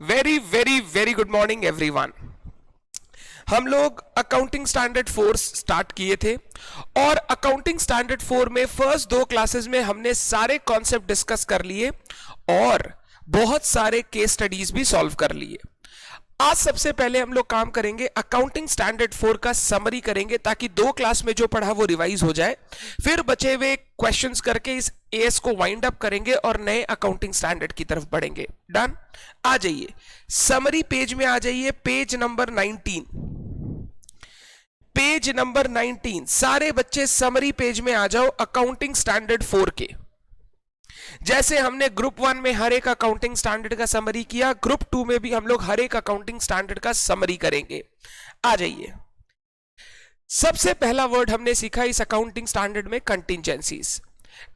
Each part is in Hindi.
Very very very good morning everyone. हम लोग अकाउंटिंग स्टैंडर्ड 4 स्टार्ट किए थे और अकाउंटिंग स्टैंडर्ड 4 में फर्स्ट 2 क्लासेस में हमने सारे कॉन्सेप्ट डिस्कस कर लिए और बहुत सारे केस स्टडीज भी सॉल्व कर लिए। आज सबसे पहले हम लोग काम करेंगे अकाउंटिंग स्टैंडर्ड 4 का समरी करेंगे ताकि 2 क्लास में जो पढ़ा वो रिवाइज हो जाए। फिर बचे हुए क्वेश्चंस करके इस एस को वाइंड अप करेंगे और नए अकाउंटिंग स्टैंडर्ड की तरफ बढ़ेंगे। डन। आ जाइए समरी पेज में, आ जाइए पेज नंबर 19। पेज नंबर 19 सारे बच्चे समरी पेज में आ जाओ अकाउंटिंग स्टैंडर्ड 4 के। जैसे हमने ग्रुप 1 में हर एक अकाउंटिंग स्टैंडर्ड का समरी किया, ग्रुप 2 में भी हम लोग हर एक अकाउंटिंग स्टैंडर्ड का समरी करेंगे। आ जाइए, सबसे पहला वर्ड हमने सीखा इस अकाउंटिंग स्टैंडर्ड में कंटिंजेंसीज।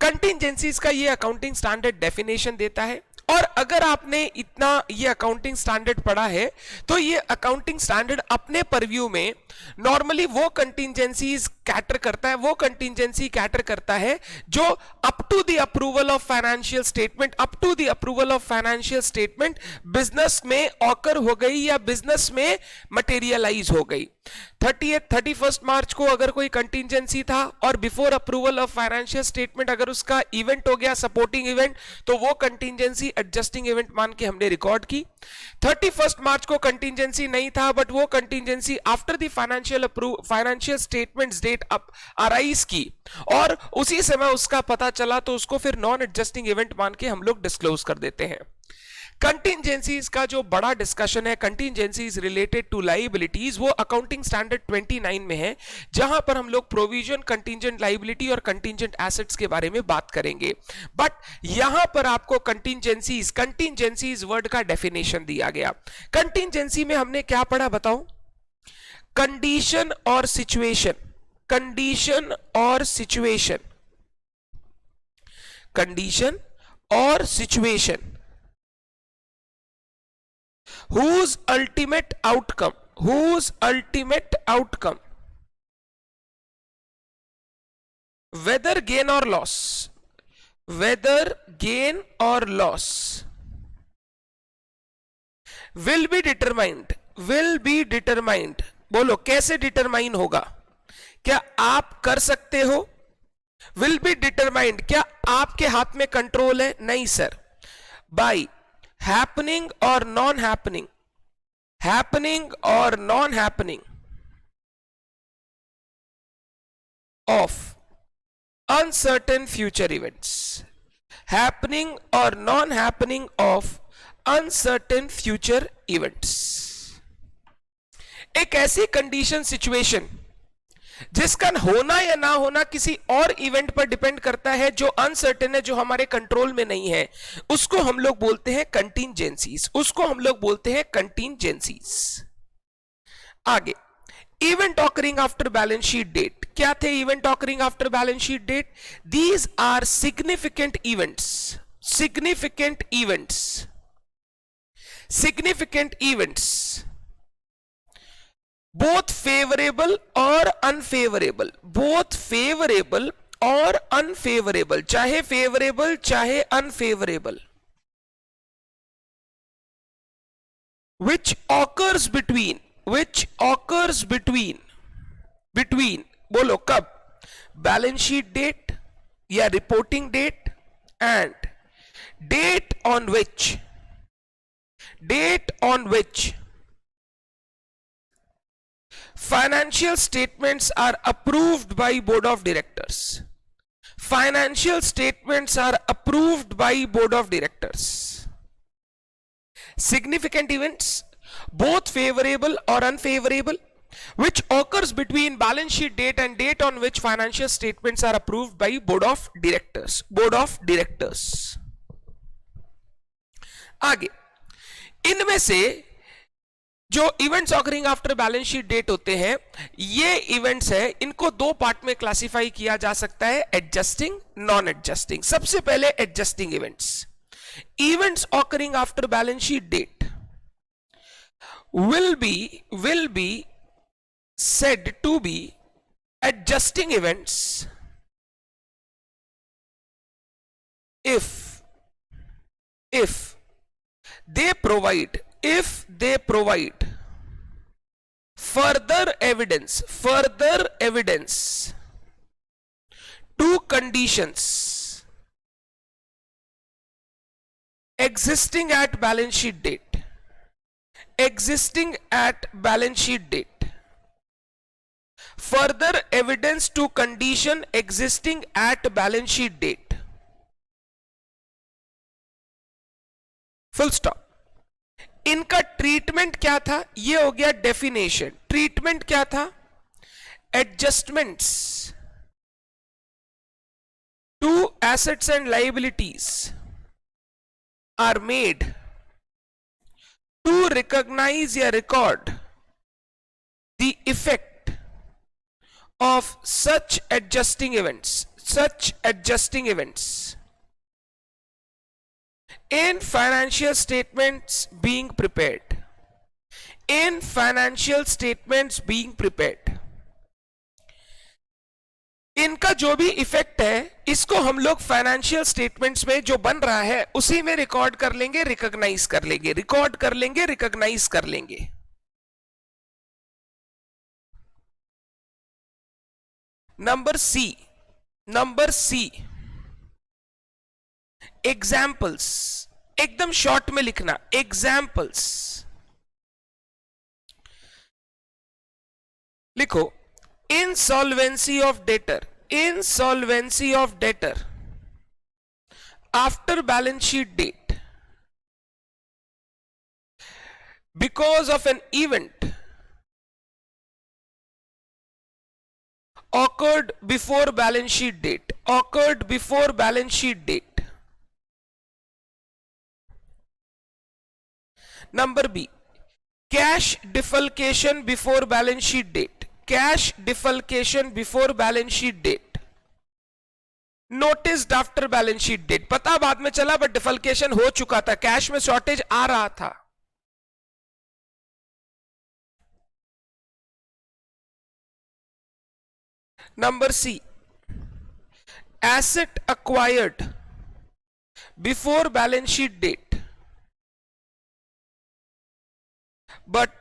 कंटिंजेंसीज का ये अकाउंटिंग स्टैंडर्ड डेफिनेशन देता है और अगर आपने इतना ये अकाउंटिंग स्टैंडर्ड पढ़ा है तो ये अकाउंटिंग स्टैंडर्ड अपने परव्यू में नॉर्मली वो कंटिंजेंसीज कैटर करता है, वो कंटिंजेंसी कैटर करता है जो up to the approval of financial statement, up to the approval of financial statement business में ऑकर हो गई या बिजनेस में मटेरियलाइज हो गई। 31 मार्च को अगर कोई कंटिंजेंसी था और before approval of financial statement अगर उसका इवेंट हो गया सपोर्टिंग इवेंट, तो वो कंटिंजेंसी एडजस्टिंग इवेंट मान के हमने रिकॉर्ड की। 31 मार्च को कंटिंजेंसी नहीं था बट वो contingency after the financial statements date arise की और उसी समय उसका पता चला तो उसको फिर नॉन एडजस्टिंग इवेंट मान के हम लोग डिस्क्लोज कर देते हैं। कंटिंजेंसीज का जो बड़ा डिस्कशन है कंटिंजेंसीज रिलेटेड टू लायबिलिटीज, वो अकाउंटिंग स्टैंडर्ड 29 में है, जहां पर हम लोग प्रोविजन, कंटिंजेंट लायबिलिटी और कंटिंजेंट एसेट्स के बारे में बात करेंगे। बट यहां पर आपको कंटिंजेंसीज वर्ड का डेफिनेशन दिया गया। कंटिंजेंसी में हमने क्या पढ़ा बताओ? कंडीशन और सिचुएशन, कंडीशन और सिचुएशन, कंडीशन और situation whose ultimate outcome whether gain or loss will be determined। बोलो कैसे डिटरमाइन होगा? क्या आप कर सकते हो? will be determined, क्या आपके हाथ में कंट्रोल है? नहीं sir. by happening or non-happening, happening or non-happening of uncertain future events, happening or non-happening of uncertain future events। एक ऐसी कंडीशन सिचुएशन जिसका होना या ना होना किसी और इवेंट पर डिपेंड करता है, जो अनसर्टेन है, जो हमारे कंट्रोल में नहीं है, उसको हम लोग बोलते हैं कंटिंजेंसीज, उसको हम लोग बोलते हैं कंटिंजेंसीज। आगे, event occurring after balance sheet date. क्या थे event occurring after balance sheet date? These are significant events, significant events, significant events, both favorable और unfavorable, both favorable और unfavorable, चाहे favorable चाहे unfavorable, which occurs between बोलो कब? बैलेंस शीट डेट या reporting date and date on which financial statements are approved by board of directors, financial statements are approved by board of directors। significant events both favorable or unfavorable which occurs between balance sheet date and date on which financial statements are approved by board of directors। आगे, इनमें से जो events occurring after balance sheet date होते हैं, ये इवेंट्स है, इनको 2 पार्ट में क्लासिफाई किया जा सकता है, एडजस्टिंग, नॉन एडजस्टिंग। सबसे पहले adjusting events. Events occurring after balance sheet date will be said to be adjusting events if they provide if they provide further evidence to conditions existing at balance sheet date, further evidence to condition existing at balance sheet date, full stop. इनका ट्रीटमेंट क्या था, ये हो गया डेफिनेशन। ट्रीटमेंट क्या था, adjustments to assets and liabilities are made to recognise या record the effect of such adjusting events in financial statements being prepared, इनका जो भी इफेक्ट है इसको हम लोग फाइनेंशियल स्टेटमेंट्स में जो बन रहा है उसी में रिकॉर्ड कर लेंगे, रिकॉग्नाइज कर लेंगे। नंबर सी एग्जाम्पल्स, एकदम शॉर्ट में लिखना एग्जाम्पल्स। लिखो insolvency of debtor after balance sheet date because of an event occurred before balance sheet date, Number B, cash defalcation before balance sheet date, noticed after balance sheet date, पता बाद में चला बट डिफल्केशन हो चुका था, कैश में शॉर्टेज आ रहा था। Number C, asset acquired before balance sheet date but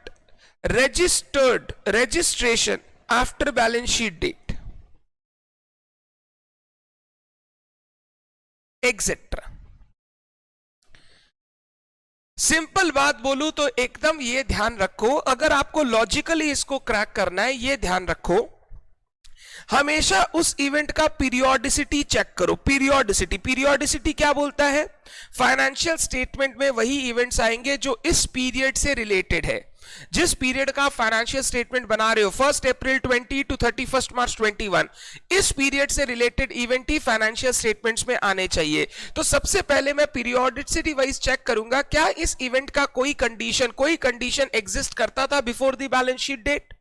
registration after balance sheet date, etc. Simple बात बोलूं तो एकदम ये ध्यान रखो, अगर आपको लॉजिकली इसको क्रैक करना है, ये ध्यान रखो हमेशा उस इवेंट का पीरियोडिसिटी चेक करो। पीरियोडिसिटी क्या बोलता है, फाइनेंशियल स्टेटमेंट में वही इवेंट्स आएंगे जो इस पीरियड से रिलेटेड है। जिस पीरियड का फाइनेंशियल स्टेटमेंट बना रहे हो 1 अप्रैल 20 टू 31 मार्च 21, इस पीरियड से रिलेटेड इवेंट ही फाइनेंशियल स्टेटमेंट्स में आने चाहिए। तो सबसे पहले मैं पीरियोडिसिटी वाइज चेक करूंगा क्या इस इवेंट का कोई कंडीशन एग्जिस्ट करता था before the balance sheet date.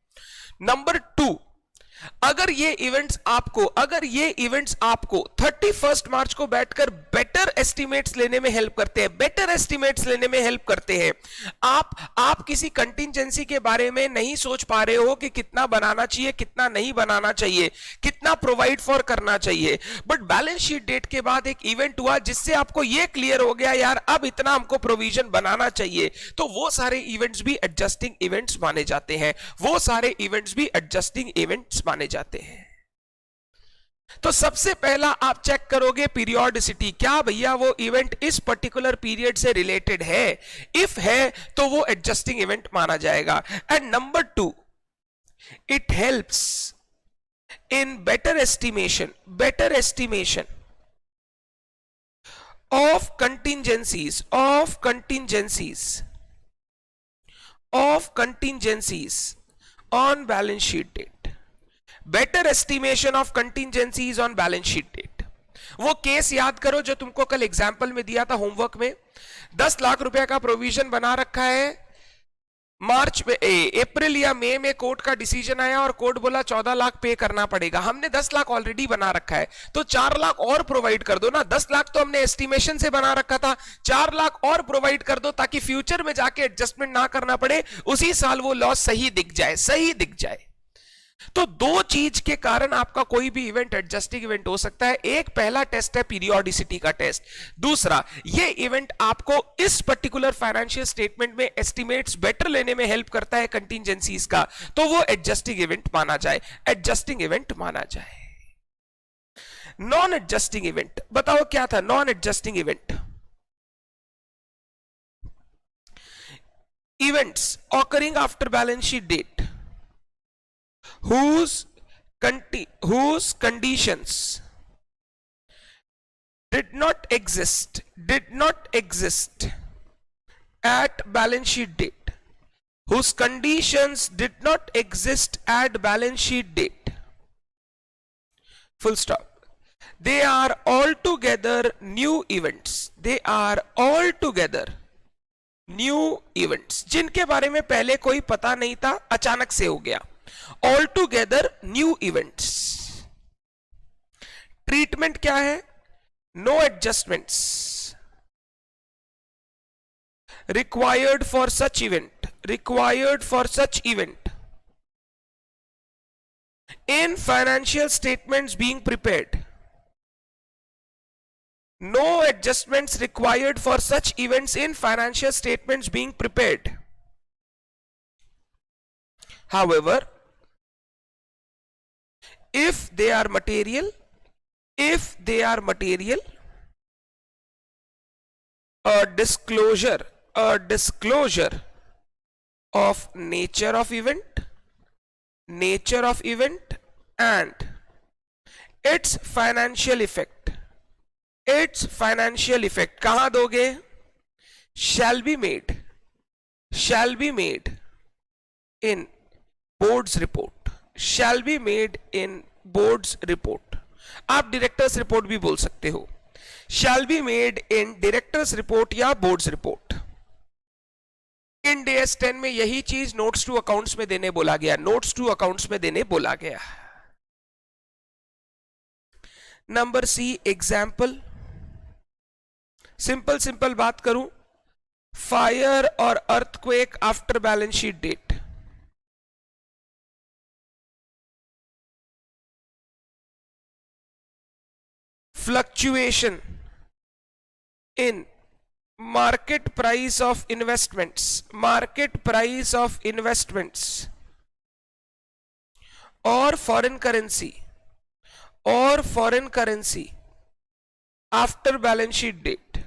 Number 2, अगर ये इवेंट्स आपको 31 मार्च को बैठकर बेटर एस्टिमेट्स लेने में हेल्प करते हैं, आप किसी कंटिंजेंसी के बारे में नहीं सोच पा रहे हो कि कितना बनाना चाहिए, कितना नहीं बनाना चाहिए, कितना प्रोवाइड फॉर करना चाहिए, बट बैलेंस शीट डेट के बाद एक इवेंट हुआ जिससे आपको ये क्लियर हो गया यार अब इतना हमको प्रोविजन बनाना चाहिए, तो वो सारे इवेंट्स भी एडजस्टिंग इवेंट्स माने जाते हैं। तो सबसे पहला आप चेक करोगे पीरियोडिसिटी, क्या भैया वो इवेंट इस पर्टिकुलर पीरियड से रिलेटेड है, इफ है तो वो एडजस्टिंग इवेंट माना जाएगा। And number 2, it helps in better estimation of contingencies on balance sheet date, better estimation of contingencies on balance sheet date। वो केस याद करो जो तुमको कल एग्जाम्पल में दिया था होमवर्क में, 10 लाख रुपए का प्रोविजन बना रखा है, मार्च में अप्रैल या मई में कोर्ट का डिसीजन आया और कोर्ट बोला 14 लाख पे करना पड़ेगा, हमने 10 लाख ऑलरेडी बना रखा है तो 4 लाख और प्रोवाइड कर दो ना। 10 लाख तो हमने एस्टिमेशन से बना रखा था, 4 लाख और प्रोवाइड कर दो ताकि फ्यूचर में जाके एडजस्टमेंट ना करना पड़े, उसी साल वो लॉस सही दिख जाए। तो दो चीज के कारण आपका कोई भी इवेंट एडजस्टिंग इवेंट हो सकता है। एक पहला टेस्ट है पीरियोडिसिटी का टेस्ट, दूसरा ये इवेंट आपको इस पर्टिकुलर फाइनेंशियल स्टेटमेंट में एस्टिमेट्स बेटर लेने में हेल्प करता है कंटिजेंसीज का, तो वो एडजस्टिंग इवेंट माना जाए, एडजस्टिंग इवेंट माना जाए। नॉन एडजस्टिंग इवेंट बताओ क्या था? Non adjusting event, events occurring after balance sheet date whose conditions did not exist at balance sheet date, whose conditions did not exist at balance sheet date, full stop. They are altogether new events, they are altogether new events, जिनके बारे में पहले कोई पता नहीं था, अचानक से हो गया। All together new events. Treatment क्या है? No adjustments required for such event, required for such event in financial statements being prepared. No adjustments required for such events in financial statements being prepared. However, if they are material, a disclosure of nature of event and its financial effect कहां दोगे? shall be made in board's report, shall be made in board's report। आप डायरेक्टर्स रिपोर्ट भी बोल सकते हो, shall be made in directors report या बोर्ड्स रिपोर्ट। इन DS 10 में यही चीज नोट्स टू अकाउंट्स में देने बोला गया, नोट्स टू अकाउंट्स में देने बोला गया। नंबर सी एग्जाम्पल, सिंपल बात करूं, फायर और earthquake after balance sheet date. Fluctuation in market price of investments, और foreign currency after balance sheet date,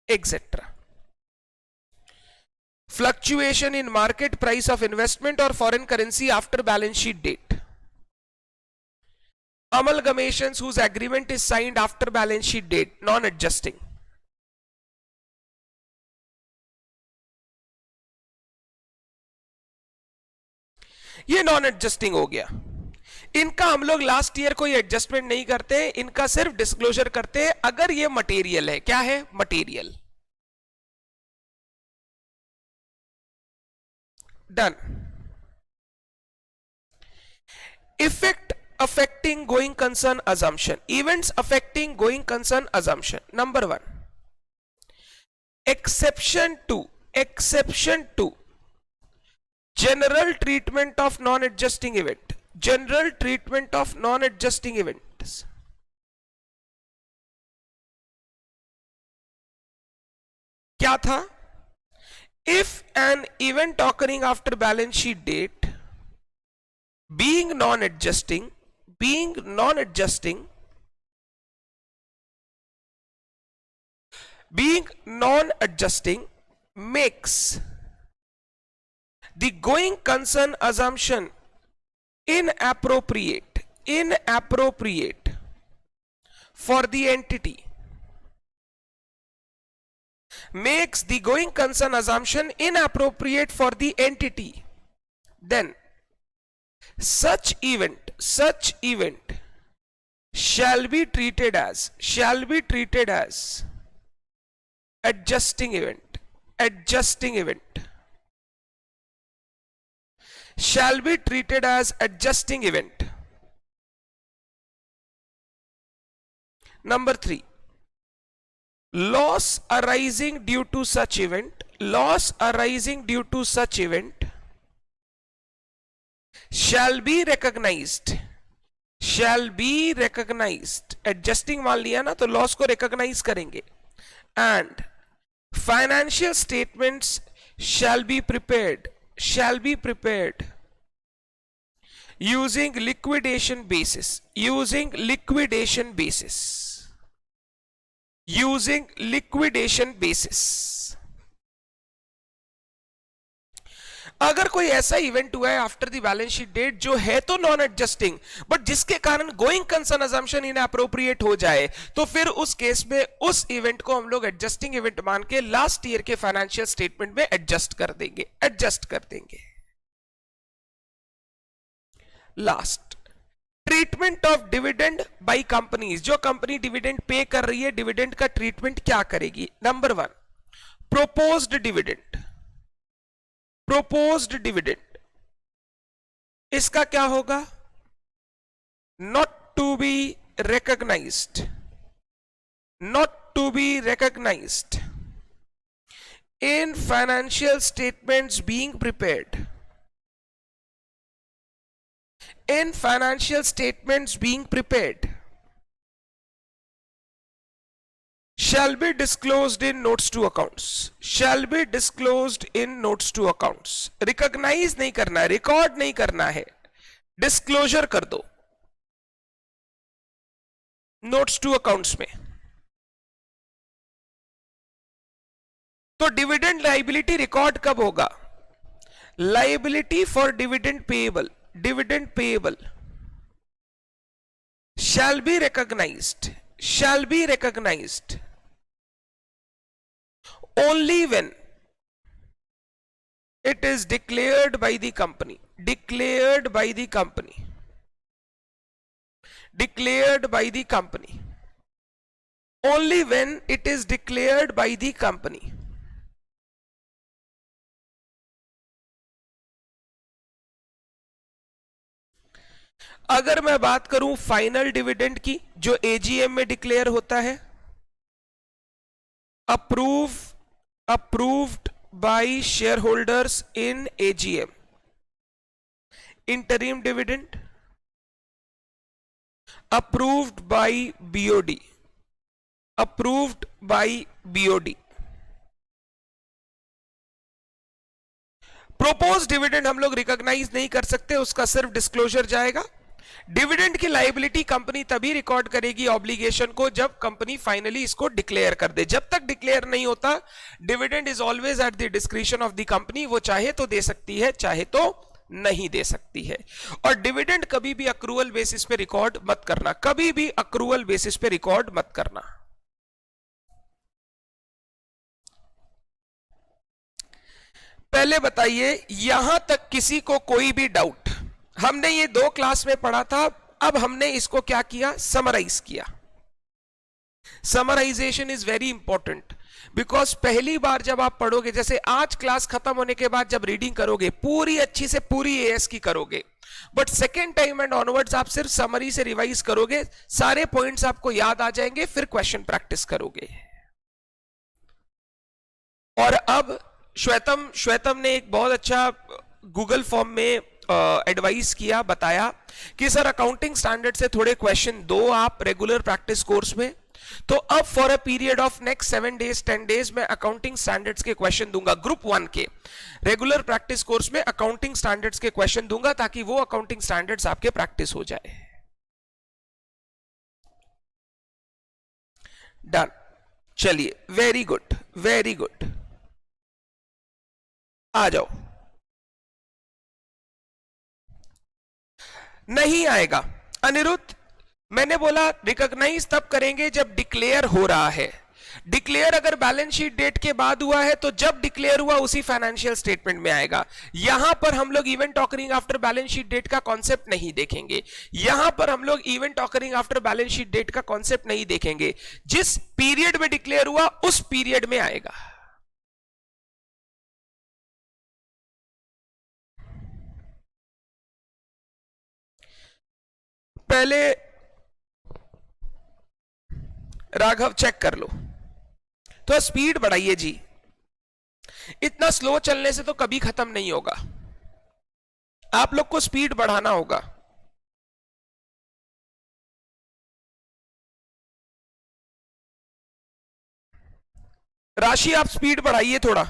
etc. Fluctuation in market price of investment or foreign currency after balance sheet date. Amalgamations whose agreement is signed after balance sheet date, non-adjusting. ये नॉन एडजस्टिंग हो गया। इनका हम लोग लास्ट ईयर कोई एडजस्टमेंट नहीं करते, इनका सिर्फ डिस्क्लोजर करते हैं अगर ये मटेरियल है। क्या है? Material. Done. Effect affecting going concern assumption, events affecting going concern assumption. Number 1, exception to general treatment of non-adjusting event, events. क्या था? If an event occurring after balance sheet date being non-adjusting makes the going concern assumption inappropriate for the entity, makes the going concern assumption inappropriate for the entity, then such event shall be treated as adjusting event, shall be treated as adjusting event. Number 3, loss arising due to such event loss arising due to such event shall be recognized, shall be recognized, adjusting मान लिया ना तो लॉस को रिकॉग्नाइज करेंगे, and financial statements shall be prepared using liquidation basis, using liquidation basis. अगर कोई ऐसा इवेंट हुआ है after the balance sheet date जो है तो नॉन एडजस्टिंग, बट जिसके कारण going concern assumption inappropriate हो जाए, तो फिर उस केस में उस इवेंट को हम लोग एडजस्टिंग इवेंट मान के लास्ट ईयर के फाइनेंशियल स्टेटमेंट में एडजस्ट कर देंगे. Last, treatment of dividend by companies. जो कंपनी डिविडेंड पे कर रही है, डिविडेंड का ट्रीटमेंट क्या करेगी? नंबर 1, प्रोपोज्ड डिविडेंड, इसका क्या होगा? Not to be recognized in financial statements being prepared, shall be disclosed in notes to accounts, recognize नहीं करना है, रिकॉर्ड नहीं करना है, डिस्क्लोजर कर दो नोट्स टू अकाउंट्स में. तो डिविडेंड लाइबिलिटी रिकॉर्ड कब होगा? Liability for dividend payable shall be recognized only when it is declared by the company, only when it is declared by the company. अगर मैं बात करूं फाइनल डिविडेंड की, जो एजीएम में डिक्लेयर होता है, approved by shareholders in AGM. Interim dividend approved by BOD. Proposed dividend हम लोग रिकॉग्नाइज नहीं कर सकते, उसका सिर्फ डिस्क्लोजर जाएगा. डिविडेंड की लायबिलिटी कंपनी तभी रिकॉर्ड करेगी ऑब्लिगेशन को जब कंपनी फाइनली इसको डिक्लेयर कर दे. जब तक डिक्लेयर नहीं होता, dividend is always at the discretion of the company. वो चाहे तो दे सकती है, चाहे तो नहीं दे सकती है. और डिविडेंड कभी भी अक्रूवल बेसिस पे रिकॉर्ड मत करना, पहले बताइए, यहां तक किसी को कोई भी डाउट? हमने ये 2 क्लास में पढ़ा था, अब हमने इसको क्या किया? समराइज किया. Summarization is very important, because पहली बार जब आप पढ़ोगे, जैसे आज क्लास खत्म होने के बाद जब रीडिंग करोगे पूरी अच्छी से पूरी एएस की करोगे, but second time and onwards आप सिर्फ समरी से रिवाइज करोगे, सारे पॉइंट्स आपको याद आ जाएंगे, फिर क्वेश्चन प्रैक्टिस करोगे. और अब श्वेतम ने एक बहुत अच्छा गूगल फॉर्म में एडवाइस किया, बताया कि सर अकाउंटिंग स्टैंडर्ड से थोड़े क्वेश्चन दो आप रेगुलर प्रैक्टिस कोर्स में. तो अब for a period of next 7 days 10 days में अकाउंटिंग स्टैंडर्ड्स के क्वेश्चन दूंगा. ग्रुप 1 के रेगुलर प्रैक्टिस कोर्स में अकाउंटिंग स्टैंडर्ड्स के क्वेश्चन दूंगा, ताकि वो अकाउंटिंग स्टैंडर्ड्स आपके प्रैक्टिस हो जाए. डन. चलिए, वेरी गुड. आ जाओ. नहीं आएगा अनिरुद्ध, मैंने बोला रिकॉग्नाइज तब करेंगे जब डिक्लेयर हो रहा है. डिक्लेयर अगर बैलेंस शीट डेट के बाद हुआ है तो जब डिक्लेयर हुआ उसी फाइनेंशियल स्टेटमेंट में आएगा. यहां पर हम लोग event occurring after balance sheet date का कॉन्सेप्ट नहीं देखेंगे. जिस पीरियड में डिक्लेयर हुआ उस पीरियड में आएगा. पहले राघव चेक कर लो, तो स्पीड बढ़ाइए जी. इतना स्लो चलने से तो कभी खत्म नहीं होगा, आप लोग को स्पीड बढ़ाना होगा। राशि आप स्पीड बढ़ाइए थोड़ा।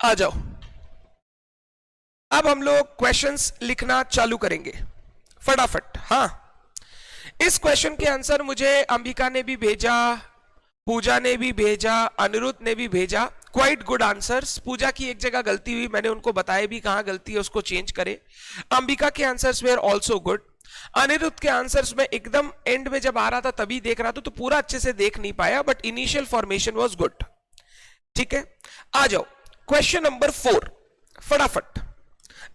आ जाओ, अब हम लोग क्वेश्चंस लिखना चालू करेंगे फटाफट। हाँ, इस क्वेश्चन के आंसर मुझे अंबिका ने भी भेजा, पूजा ने भी भेजा, अनिरुद्ध ने भी भेजा। Quite good answers. पूजा की एक जगह गलती हुई, मैंने उनको बताया भी कहां गलती है, उसको चेंज करे। अंबिका के answers were also good. Aniruddh के आंसर्स में एकदम एंड में जब आ रहा था तभी देख रहा था, तो पूरा अच्छे से देख नहीं पाया, but initial formation was good. ठीक है, आ जाओ क्वेश्चन नंबर 4 फटाफट।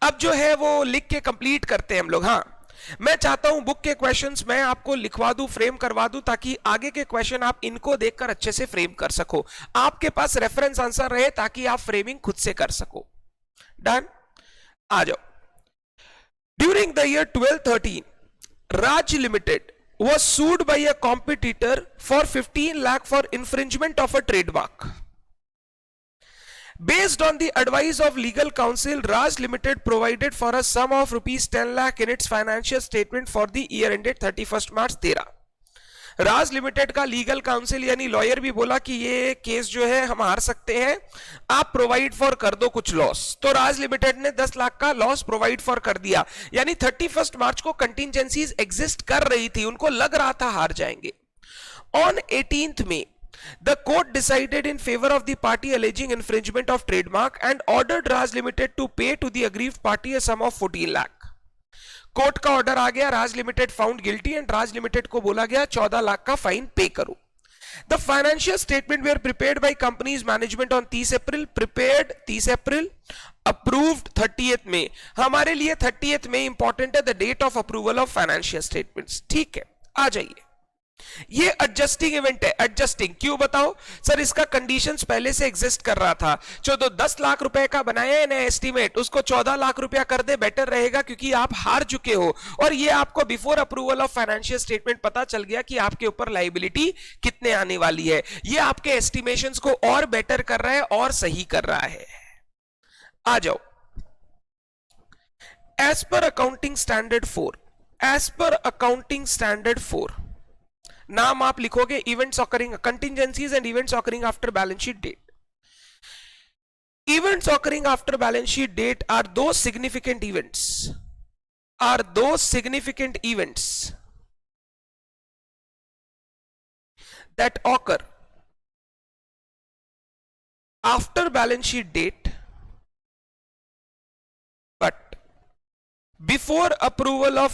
अब जो है वो लिख के कंप्लीट करते हैं हम लोग। हाँ, मैं चाहता हूं बुक के क्वेश्चंस मैं आपको लिखवा दूं, फ्रेम करवा दूं, ताकि आगे के क्वेश्चन आप इनको देखकर अच्छे से फ्रेम कर सको, आपके पास रेफरेंस आंसर रहे ताकि आप फ्रेमिंग खुद से कर सको। डन, आ जाओ। During the year 1213 Raj Limited was sued by a competitor for 15 lakh for infringement of a trademark. Based on the advice of legal counsel, Raj Limited provided for a sum of rupees 10 lakh in its financial statement for the year ended 31st March 13. Raj limited का लीगल काउंसिल यानी लॉयर भी बोला कि ये केस जो है हम हार सकते हैं, आप प्रोवाइड फॉर कर दो कुछ लॉस। तो राज लिमिटेड ने 10 लाख का लॉस प्रोवाइड फॉर कर दिया, यानी 31 मार्च को कंटिजेंसीज एग्जिस्ट कर रही थी, उनको लग रहा था हार जाएंगे। On 18th May the court decided in favor of the party alleging infringement of trademark and ordered Raj Limited to pay to the aggrieved party a sum of 14 lakh. Court का ऑर्डर आ गया, Raj limited found guilty and Raj limited को बोला गया 14 लाख का फाइन पे करो। The financial statement were prepared by companies management on 30 April, prepared 30 April, approved 30th May। हमारे लिए 30th May इंपॉर्टेंट है, the date of approval of financial statements. ठीक है, आ जाइए। ये एडजस्टिंग इवेंट है। एडजस्टिंग क्यों बताओ सर? इसका कंडीशंस पहले से एग्जिस्ट कर रहा था। जो तो 10 लाख रुपए का बनाया है ना एस्टीमेट, उसको 14 लाख रुपया कर दे, बेटर रहेगा, क्योंकि आप हार चुके हो और ये आपको before approval of financial statement पता चल गया कि आपके ऊपर लायबिलिटी कितने आने वाली है। ये आपके एस्टिमेशंस को और बेटर कर रहा है और सही कर रहा है। आ जाओ। As per accounting standard 4, as per accounting standard 4 नाम आप लिखोगे events occurring, contingencies and events occurring after balance sheet date. Events occurring after balance sheet date are those significant events, are those significant events that occur after balance sheet date but before approval of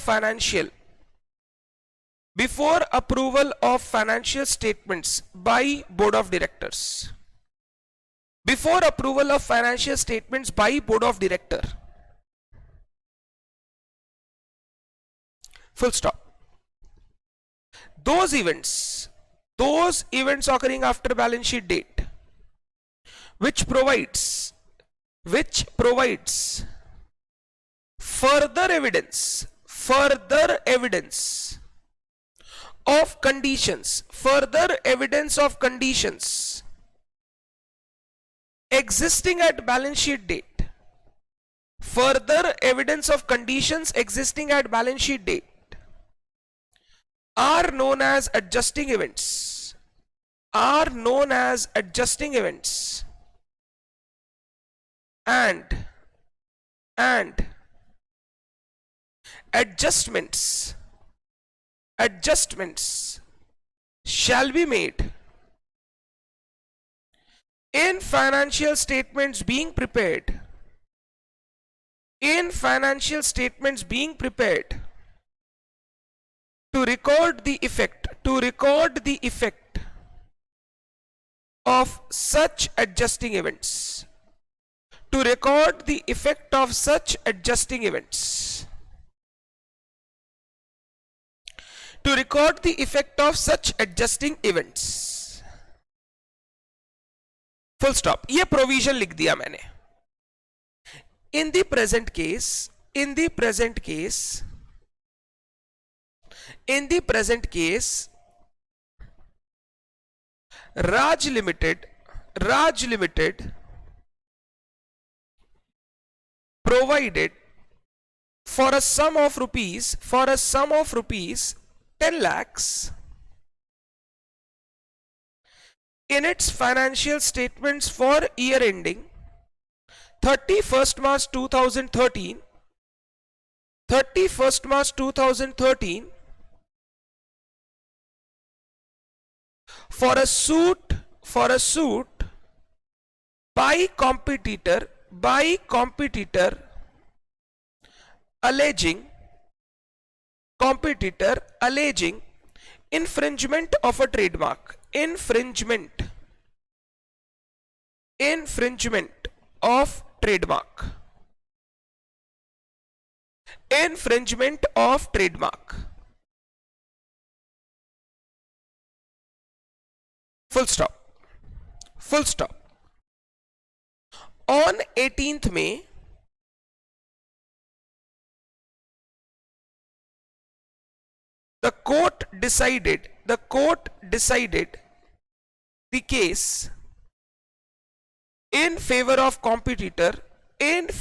financial statements by board of directors. Before approval of financial statements by board of director. Full stop. Those events occurring after balance sheet date which provides further evidence of conditions, further evidence of conditions existing at balance sheet date, further evidence of conditions existing at balance sheet date are known as adjusting events, are known as adjusting events, and adjustments shall be made in financial statements being prepared, in financial statements being prepared to record the effect, of such adjusting events, to record the effect of such adjusting events, to record the effect of such adjusting events. Full stop. ये प्रोविजन लिख दिया मैंने. In the present case, Raj Limited provided for a sum of rupees 10 lakhs in its financial statements for year ending 31st March 2013, for a suit by competitor alleging infringement of a trademark, infringement of trademark. Full stop. On 18th May, the court decided the case in favor of competitor and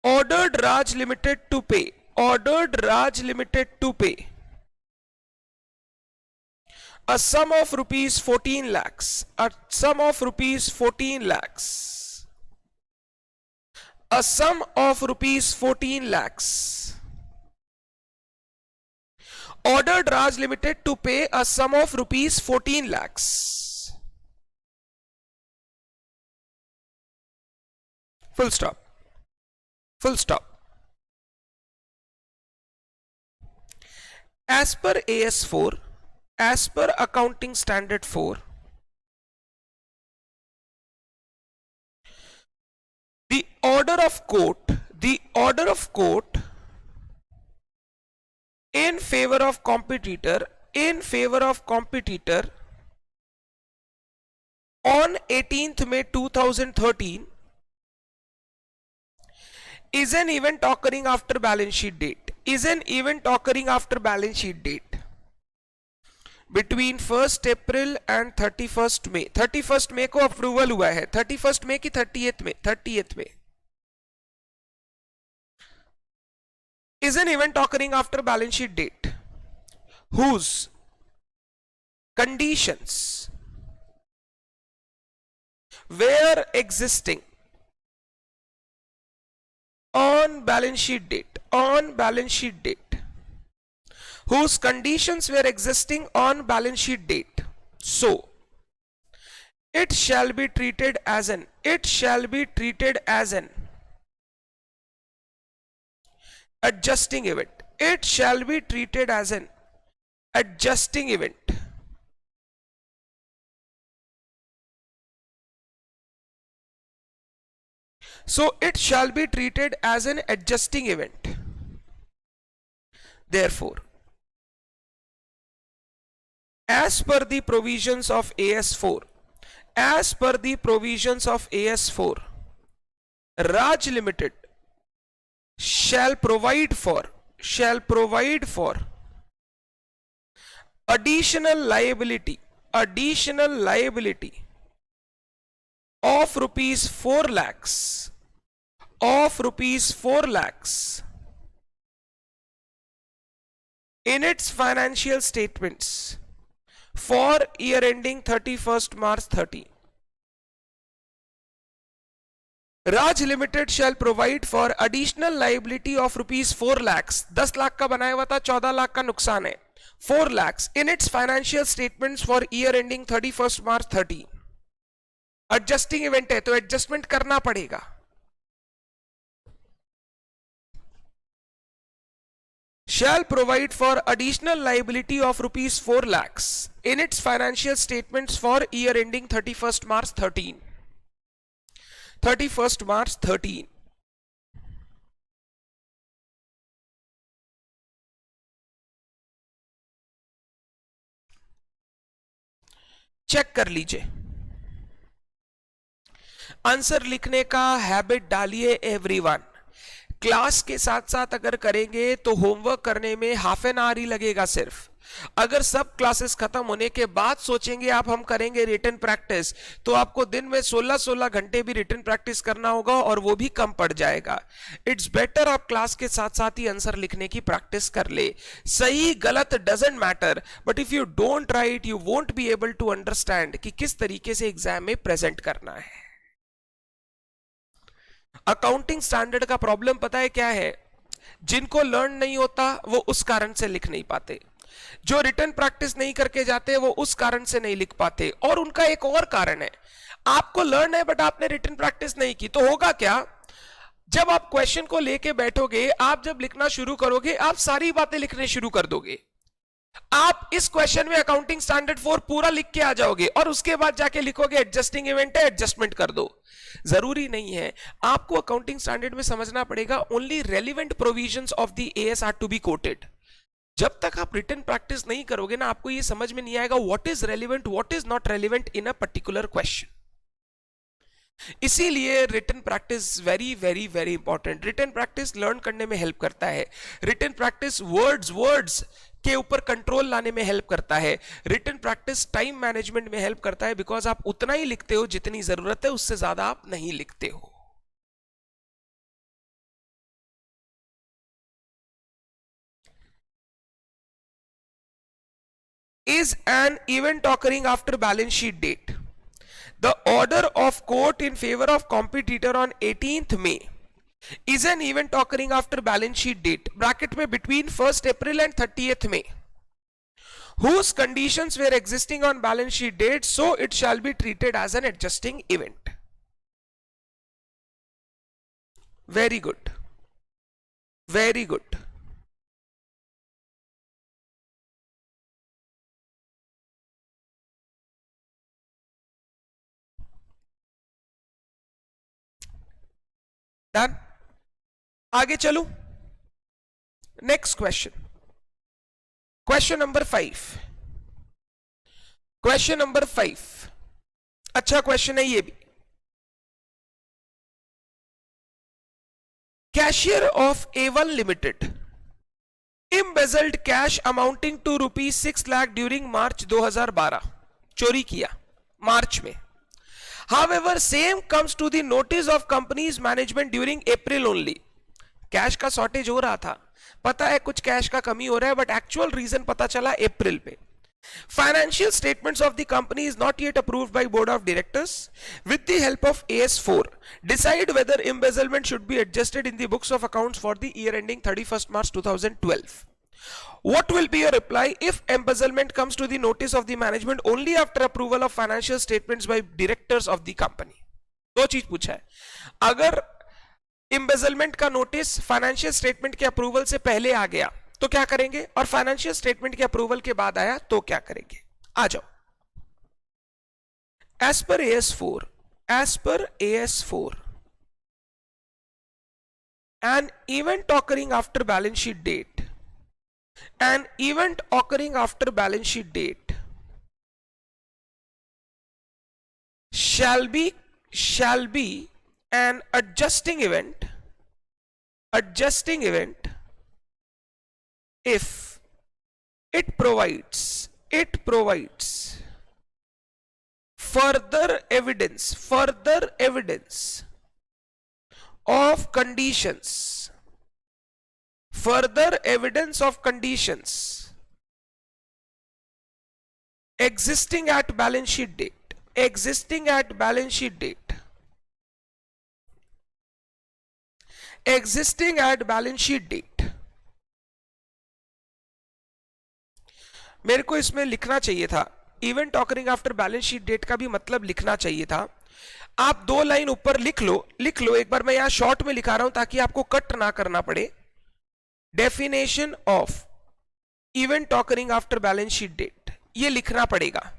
ordered Raj Limited to pay a sum of rupees 14 lakhs, ordered Raj Limited to pay a sum of rupees 14 lakhs. Full stop. As per AS4, as per Accounting Standard 4, the order of court in favor of competitor on 18th May 2013 is an event occurring after balance sheet date. Between 1st April and 31st May. 31st May को अप्रूवल हुआ है. 31st May की 30th May. Is an event occurring after balance sheet date whose conditions were existing on balance sheet date, whose conditions were existing on balance sheet date. So it shall be treated as an adjusting event. So it shall be treated as an adjusting event. Therefore, as per the provisions of AS4, as per the provisions of AS4, Raj Limited shall provide for additional liability of rupees 4 lakhs in its financial statements for year ending 31st March 30. Raj Limited shall provide for additional liability of rupees 4 lakhs. 10 lakh का बनाया हुआ था, 14 लाख का नुकसान है. 4 lakhs in its financial statements for year ending 31st March 30. Adjusting event है तो एडजस्टमेंट करना पड़ेगा. Shall provide for additional liability of rupees 4 lakhs in its financial statements for year ending 31st March 13. 31st March 13. Check कर लीजिए. आंसर लिखने का हैबिट डालिए एवरीवन. क्लास के साथ साथ अगर करेंगे तो होमवर्क करने में हाफ एन आवर ही लगेगा सिर्फ. अगर सब क्लासेस खत्म होने के बाद सोचेंगे आप हम करेंगे रिटन प्रैक्टिस, तो आपको दिन में 16-16 घंटे भी रिटन प्रैक्टिस करना होगा और वो भी कम पड़ जाएगा. इट्स बेटर आप क्लास के साथ साथ ही आंसर लिखने की प्रैक्टिस कर ले. सही गलत doesn't matter, but if you don't write you won't be able to understand कि किस तरीके से एग्जाम में प्रेजेंट करना है. अकाउंटिंग स्टैंडर्ड का प्रॉब्लम पता है क्या है? जिनको लर्न नहीं होता वो उस कारण से लिख नहीं पाते, जो रिटन प्रैक्टिस नहीं करके जाते वो उस कारण से नहीं लिख पाते. और उनका एक और कारण है, आपको लर्न है बट आपने रिटन प्रैक्टिस नहीं की, तो होगा क्या? जब आप क्वेश्चन को लेके बैठोगे, आप जब लिखना शुरू करोगे, आप सारी बातें लिखने शुरू कर दोगे. आप इस क्वेश्चन में अकाउंटिंग स्टैंडर्ड 4 पूरा लिख के आ जाओगे और उसके बाद जाके लिखोगे एडजस्टिंग इवेंट है, एडजस्टमेंट कर दो. जरूरी नहीं है. आपको अकाउंटिंग स्टैंडर्ड में समझना पड़ेगा only relevant provisions of the AS are to be quoted. जब तक आप रिटन प्रैक्टिस नहीं करोगे ना, आपको ये समझ में नहीं आएगा what is relevant, what is not relevant in a particular question. इसीलिए written practice very very very important. Written practice learn करने में हेल्प करता है. रिटन प्रैक्टिस वर्ड्स के ऊपर कंट्रोल लाने में हेल्प करता है. रिटन प्रैक्टिस टाइम मैनेजमेंट में हेल्प करता है, बिकॉज आप उतना ही लिखते हो जितनी जरूरत है, उससे ज्यादा आप नहीं लिखते हो. Is an event occurring after balance sheet date. The order of court in favor of competitor on 18th May is an event occurring after balance sheet date, bracket में between 1st April and 30th May, whose conditions were existing on balance sheet date, so it shall be treated as an adjusting event. Very good. Very good. Done. आगे चलूं. Next question, question number 5. Question number 5 अच्छा क्वेश्चन है ये भी. Cashier of A1 limited embezzled cash amounting to rupees 6 lakh during March 2012. चोरी किया मार्च में. However, same comes to the notice of company's management during April only. Cash का शॉर्टेज हो रहा था, पता है कुछ कैश का कमी हो रहा है, बट एक्चुअल रीजन पता चला अप्रैल पे. Financial statements of the company is not yet approved by board of directors. With the help of AS4, decide whether embezzlement should be adjusted in the books of accounts for the year ending 31st March 2012. What will be your reply if embezzlement comes to the notice of the management only after approval of financial statements by directors of the company? दो चीज पूछा है. अगर embezzlement का नोटिस फाइनेंशियल स्टेटमेंट के अप्रूवल से पहले आ गया तो क्या करेंगे, और फाइनेंशियल स्टेटमेंट के अप्रूवल के बाद आया तो क्या करेंगे? आ जाओ. एज पर AS4 an event occurring after balance sheet date shall be an adjusting event if it provides further evidence of conditions existing at balance sheet date मेरे को इसमें लिखना चाहिए था event occurring after balance sheet date का भी मतलब लिखना चाहिए था। आप 2 लाइन ऊपर लिख लो एक बार, मैं यहां शॉर्ट में लिखा रहा हूं ताकि आपको कट ना करना पड़े। Definition of event occurring after balance sheet date, ये लिखना पड़ेगा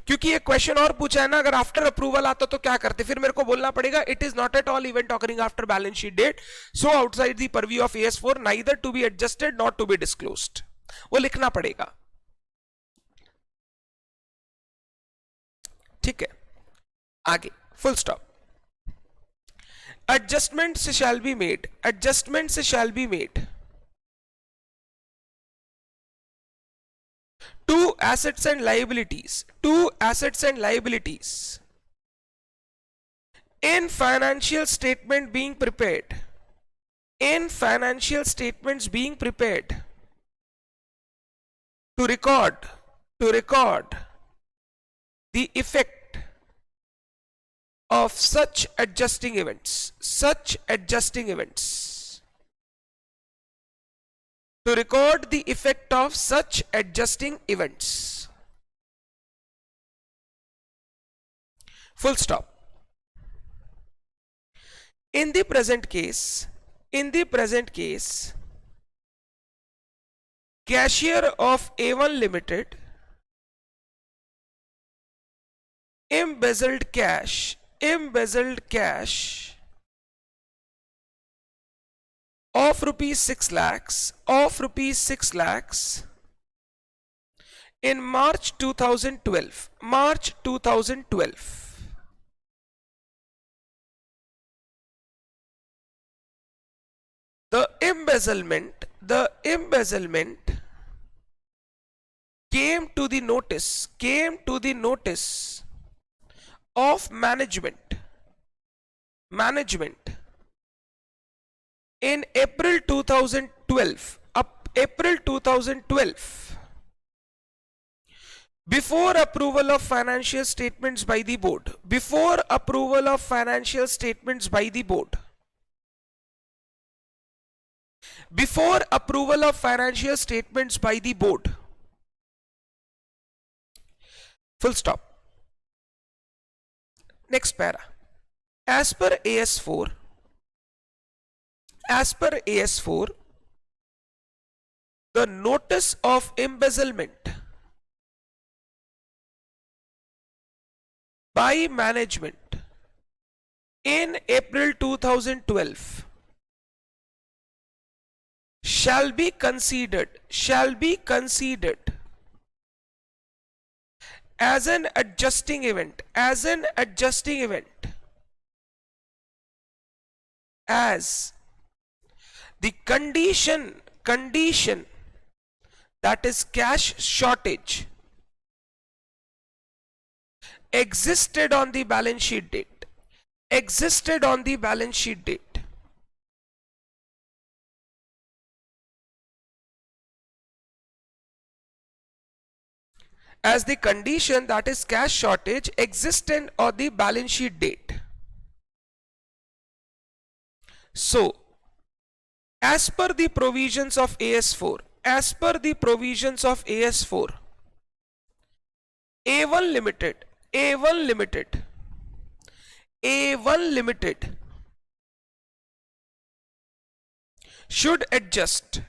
क्योंकि ये क्वेश्चन और पूछा है ना, अगर आफ्टर अप्रूवल आता तो क्या करते, फिर मेरे को बोलना पड़ेगा it is not at all event occurring after balance sheet date, so outside the purview of AS4 neither to be adjusted not to be disclosed, वो लिखना पड़ेगा। ठीक है, आगे full stop. adjustments shall be made to assets and liabilities in financial statements being prepared to record the effect of such adjusting events to record the effect of such adjusting events, full stop। in the present case cashier of A1 Limited embezzled cash of rupees 6 lakhs in March 2012 the embezzlement came to the notice of management in April 2012 before approval of financial statements by the board full stop। next para, as per AS4 the notice of embezzlement by management in April 2012 shall be considered as an adjusting event as the condition that is cash shortage existed on the balance sheet date as the condition that is cash shortage existed on the balance sheet date. So as per the provisions of AS4 A1 Limited should adjust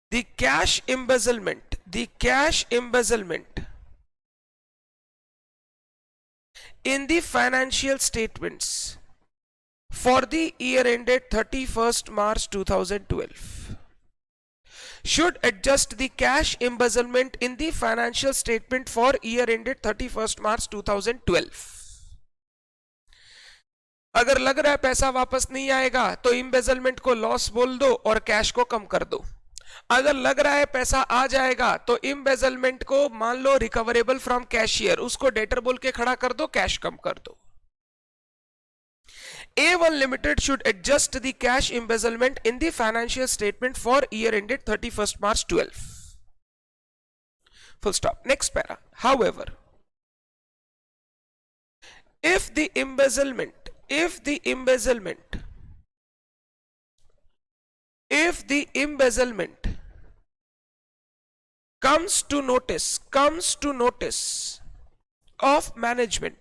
the cash embezzlement in the financial statements for the year ended 31st March 2012 should adjust the cash embezzlement in the financial statement for year ended 31st March 2012. अगर लग रहा है पैसा वापस नहीं आएगा तो embezzlement को लॉस बोल दो और कैश को कम कर दो. अगर लग रहा है पैसा आ जाएगा तो embezzlement को मान लो रिकवरेबल फ्रॉम कैशियर, उसको डेटर बोल के खड़ा कर दो, कैश कम कर दो. A1 Limited should adjust the cash embezzlement in the financial statement for year ended 31st March 12. Full stop. Next para. However, if the embezzlement comes to notice of management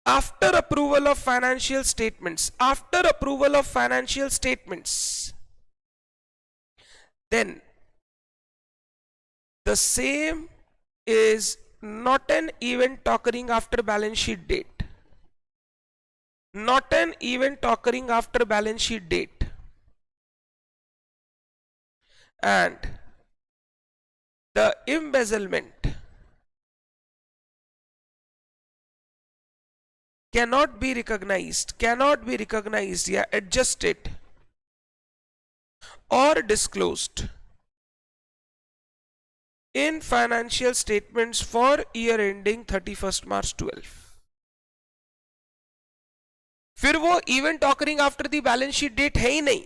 after approval of financial statements, then the same is not an event occurring after balance sheet date. And the embezzlement cannot be recognized, yeah, adjusted or disclosed in financial statements for year ending 31st March 12. फिर वो event occurring after the balance sheet date है ही नहीं,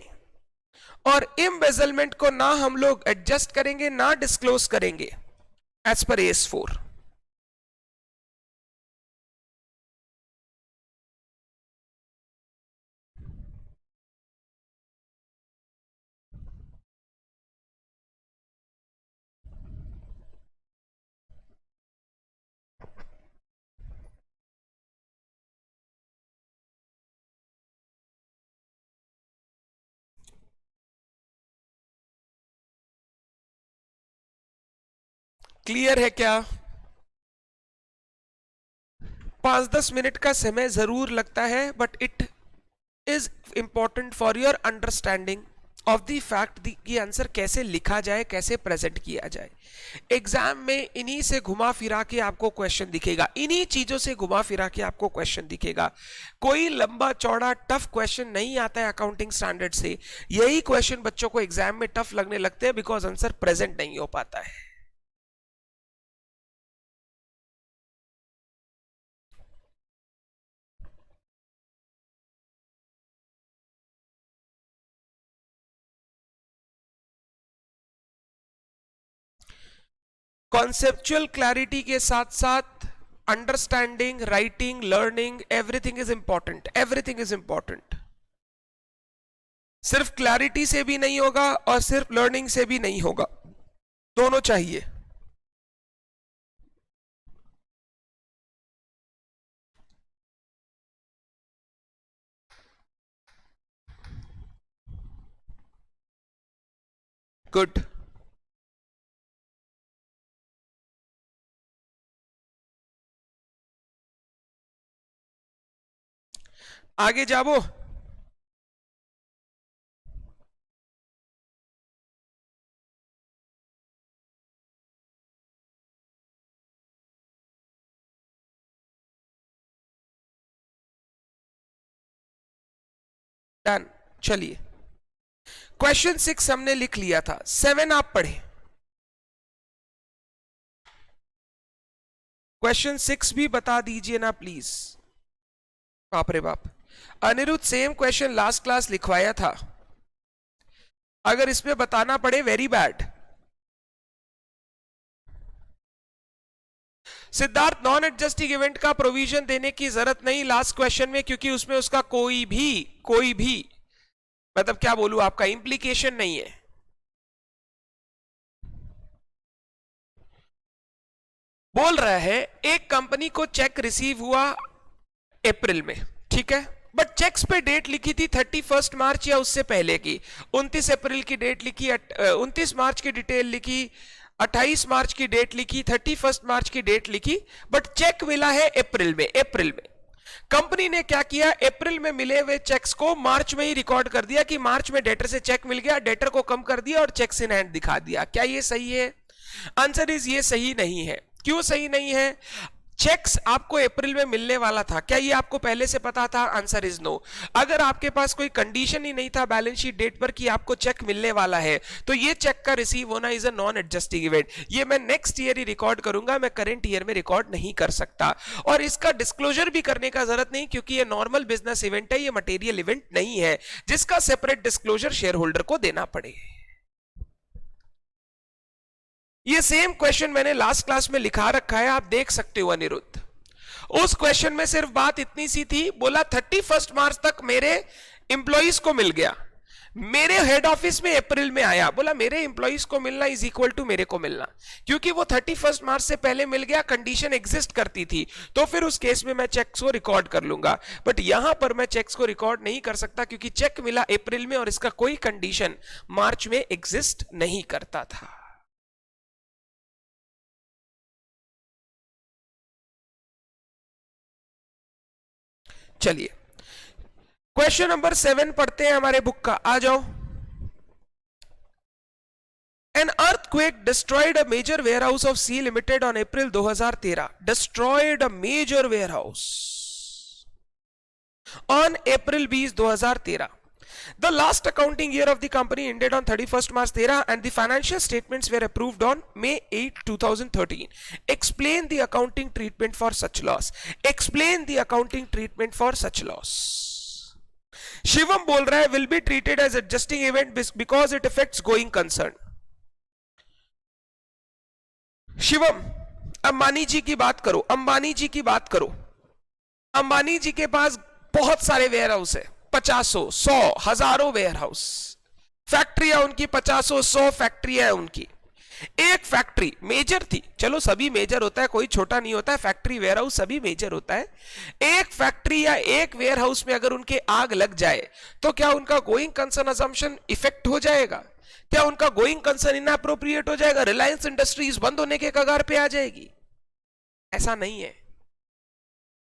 और एम्बेजलमेंट को ना हम लोग एडजस्ट करेंगे ना डिस्क्लोज करेंगे एज पर AS4. क्लियर है क्या? 5-10 मिनट का समय जरूर लगता है, but it is important for your understanding of the fact कि आंसर कैसे लिखा जाए, कैसे प्रेजेंट किया जाए. एग्जाम में इन्हीं से घुमा फिरा के आपको क्वेश्चन दिखेगा, इन्हीं चीजों से घुमा फिरा के आपको क्वेश्चन दिखेगा. कोई लंबा चौड़ा टफ क्वेश्चन नहीं आता है अकाउंटिंग स्टैंडर्ड से. यही क्वेश्चन बच्चों को एग्जाम में टफ लगने लगते हैं बिकॉज आंसर प्रेजेंट नहीं हो पाता है. कॉन्सेप्चुअल क्लैरिटी के साथ साथ understanding, writing, learning, everything is important. सिर्फ क्लैरिटी से भी नहीं होगा और सिर्फ लर्निंग से भी नहीं होगा, दोनों चाहिए. गुड. आगे जाओ. डन. चलिए, क्वेश्चन 6 हमने लिख लिया था, 7 आप पढ़े. क्वेश्चन 6 भी बता दीजिए ना प्लीज. बाप रे बाप, Aniruddh same question last class लिखवाया था. अगर इसमें बताना पड़े, very bad. Siddharth, non adjusting event का प्रोविजन देने की जरूरत नहीं लास्ट क्वेश्चन में, क्योंकि उसमें उसका कोई भी मतलब क्या बोलूं, आपका इंप्लीकेशन नहीं है. बोल रहा है एक कंपनी को चेक रिसीव हुआ अप्रैल में, ठीक है, बट चेक्स पे डेट लिखी थी 31 मार्च या उससे पहले की. 29 अप्रैल की डेट लिखी, 29 मार्च की डिटेल लिखी, 28 मार्च की डेट लिखी, 31 मार्च की डेट लिखी, बट चेक मिला है अप्रैल में. कंपनी ने क्या किया, अप्रैल में मिले हुए चेक्स को मार्च में ही रिकॉर्ड कर दिया कि मार्च में डेटर से चेक मिल गया, डेटर को कम कर दिया और चेक्स इन हैंड दिखा दिया। क्या ये सही है? आंसर इज ये सही नहीं है। क्यों सही नहीं है? चेक्स आपको अप्रैल में मिलने वाला था, क्या ये आपको पहले से पता था? Answer is no. अगर आपके पास कोई कंडीशन ही नहीं था बैलेंस शीट डेट पर कि आपको चेक मिलने वाला है, तो ये चेक का रिसीव होना is a non adjusting event. ये मैं नेक्स्ट ईयर ही रिकॉर्ड करूंगा, मैं करंट ईयर में रिकॉर्ड नहीं कर सकता। और इसका डिस्क्लोजर भी करने का जरूरत नहीं, क्योंकि ये नॉर्मल बिजनेस इवेंट है, ये मटेरियल इवेंट नहीं है जिसका सेपरेट डिस्क्लोजर शेयर होल्डर को देना पड़े। ये सेम क्वेश्चन मैंने लास्ट क्लास में लिखा रखा है, आप देख सकते हो अनिरुद्ध। उस क्वेश्चन में सिर्फ बात इतनी सी थी, बोला 31 मार्च तक मेरे इंप्लॉइज को मिल गया, मेरे हेड ऑफिस में अप्रैल में आया, बोला मेरे इंप्लॉइज को मिलना इज इक्वल टू मेरे को मिलना। क्योंकि वो 31 मार्च से पहले मिल गया, कंडीशन एग्जिस्ट करती थी, तो फिर उस केस में मैं चेक्स को रिकॉर्ड कर लूंगा। बट यहां पर मैं चेक्स को रिकॉर्ड नहीं कर सकता, क्योंकि चेक मिला अप्रैल में और इसका कोई कंडीशन मार्च में एग्जिस्ट नहीं करता था। चलिए क्वेश्चन नंबर 7 पढ़ते हैं हमारे बुक का, आ जाओ। An earthquake destroyed a major warehouse of Sea Limited on April 2013. Destroyed a major warehouse on April 20, 2013. The last accounting year of the company ended on 31st March 13 and the financial statements were approved on May 8, 2013. Explain the accounting treatment for such loss. Explain the accounting treatment for such loss. Shivam बोल रहा है will be treated as adjusting event because it affects going concern. Shivam, Ambani जी की बात करो, अंबानी जी की बात करो। अंबानी जी के पास बहुत सारे वेयर हाउस है, 50, 100, हजारों वेयर हाउस, फैक्ट्रियां उनकी 50, 100 फैक्ट्रियां उनकी। एक फैक्ट्री मेजर थी, चलो सभी मेजर होता है, कोई छोटा नहीं होता है, फैक्ट्री वेयर हाउस सभी मेजर होता है। एक फैक्ट्री या एक वेयर हाउस में अगर उनके आग लग जाए, तो क्या उनका गोइंग कंसर्न अजम्पशन इफेक्ट हो जाएगा? क्या उनका गोइंग कंसर्न इनअप्रोप्रिएट हो जाएगा? रिलायंस इंडस्ट्रीज बंद होने के कगार पे आ जाएगी? ऐसा नहीं है,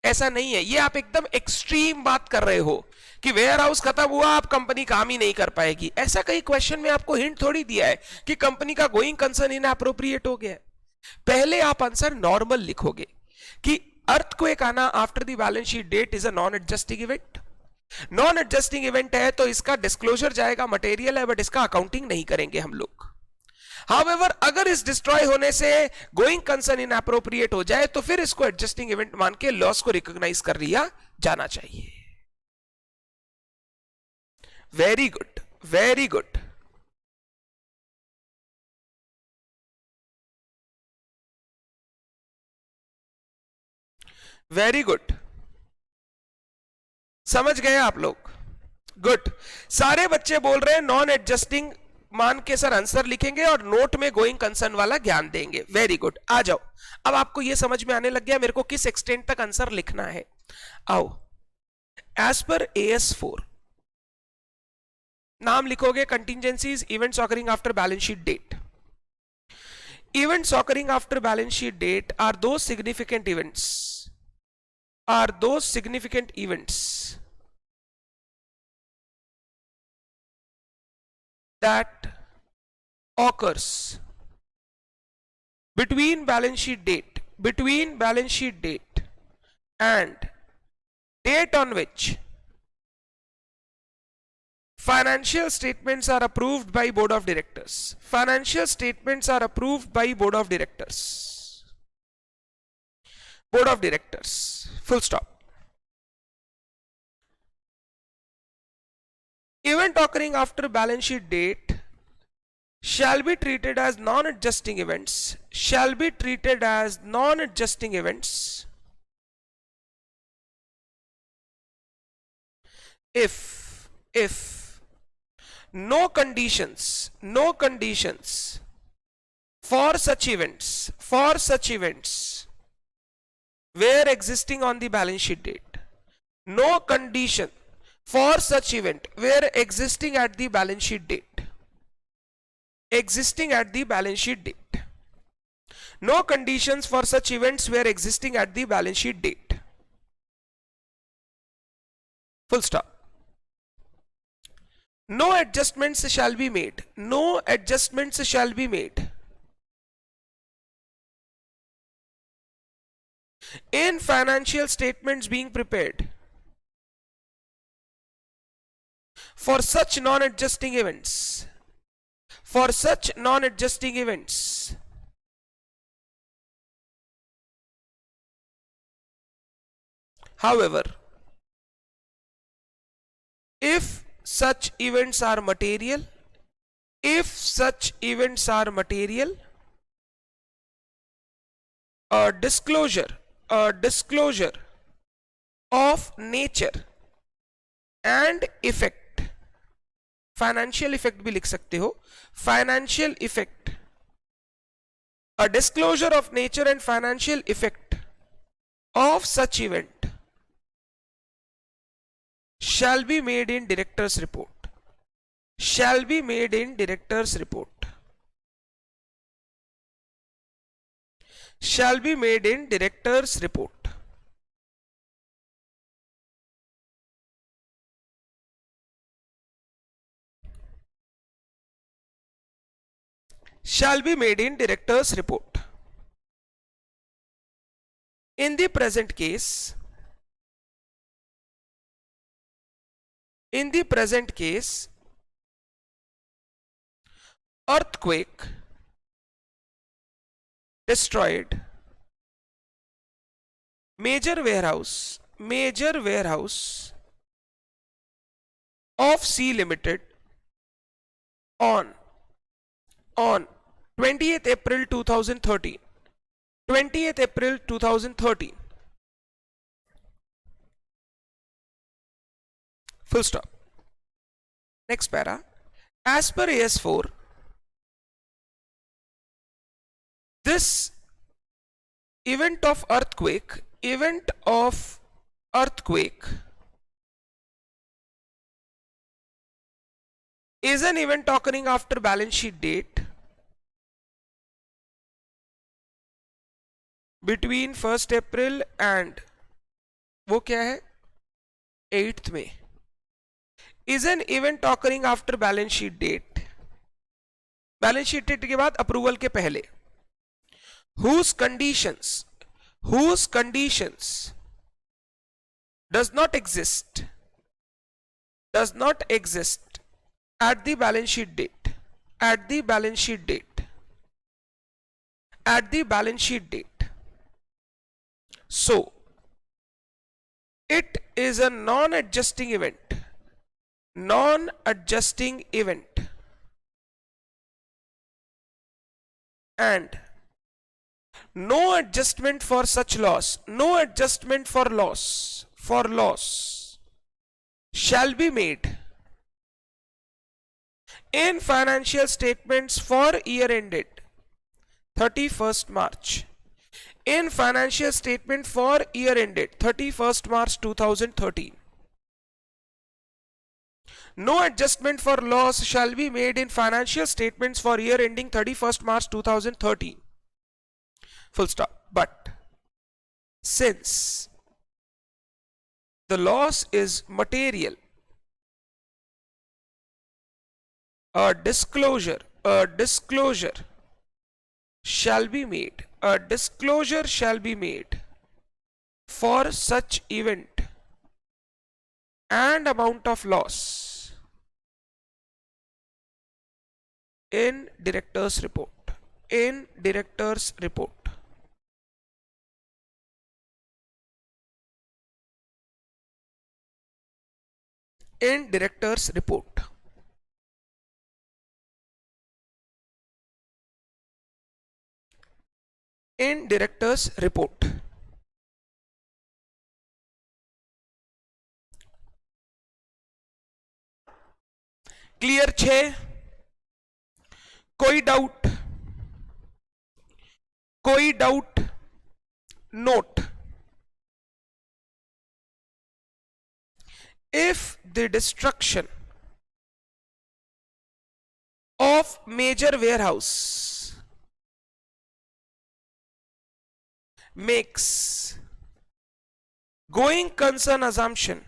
ऐसा नहीं है। ये आप एकदम एक्सट्रीम बात कर रहे हो कि वेयर हाउस खत्म हुआ, आप कंपनी काम ही नहीं कर पाएगी। ऐसा कहीं क्वेश्चन में आपको हिंट थोड़ी दिया है कि कंपनी का गोइंग कंसर्न इनअप्रोप्रिएट हो गया। पहले आप आंसर नॉर्मल लिखोगे कि अर्थक्वेक आना after the balance sheet date is a non adjusting event. Non adjusting event है तो इसका डिस्क्लोजर जाएगा, मटेरियल है, बट इसका अकाउंटिंग नहीं करेंगे हम लोग। हाउएवर अगर इस डिस्ट्रॉय होने से गोइंग कंसर्न इनअप्रोप्रिएट हो जाए, तो फिर इसको एडजस्टिंग इवेंट मान के लॉस को रिकॉग्नाइज कर लिया जाना चाहिए। Very good, very good. Very good, समझ गए आप लोग? गुड। सारे बच्चे बोल रहे हैं नॉन एडजस्टिंग मान के सर आंसर लिखेंगे और नोट में गोइंग कंसर्न वाला ज्ञान देंगे। वेरी गुड, आ जाओ। अब आपको यह समझ में आने लग गया मेरे को किस एक्सटेंट तक आंसर लिखना है। आओ, एज पर AS4 नाम लिखोगे contingencies, events occurring after balance sheet date. Events occurring after balance sheet date are दो significant events, are those significant events that occurs between balance sheet date and date on which financial statements are approved by board of directors. Financial statements are approved by board of directors. Board of directors, full stop. Event occurring after balance sheet date shall be treated as non-adjusting events, shall be treated as non-adjusting events if no conditions for such events were existing on the balance sheet date. No condition for such event were existing at the balance sheet date. Existing at the balance sheet date. No conditions for such events were existing at the balance sheet date. full stop. No adjustments shall be made. No adjustments shall be made in financial statements being prepared for such non-adjusting events. For such non-adjusting events. However, if such events are material, if such events are material, a disclosure of nature and effect, financial effect भी लिख सकते हो, financial effect, a disclosure of nature and financial effect of such event shall be made in director's report. Shall be made in director's report. Shall be made in director's report. Shall be made in director's report. In the present case, earthquake destroyed major warehouse of Sea Limited on 20th April 2013. 20th April 2013. Full stop. Next para. As per AS4, this event of earthquake is an event occurring after balance sheet date between 1st April and वो क्या है 8th May, is an event occurring after balance sheet date, balance sheet date के बाद अप्रूवल के पहले, whose conditions does not exist at the balance sheet date, so it is a non-adjusting event, and no adjustment for such loss, shall be made in financial statements for year ended 31st March. In financial statement for year ended 31st March 2013. No adjustment for loss shall be made in financial statements for year ending 31st March 2013. Full stop. But since the loss is material, a disclosure shall be made. A disclosure shall be made for such event and amount of loss in director's report. In director's report. In director's report. In director's report. Clear 6? कोई doubt? Note. If the destruction of major warehouse makes going concern assumption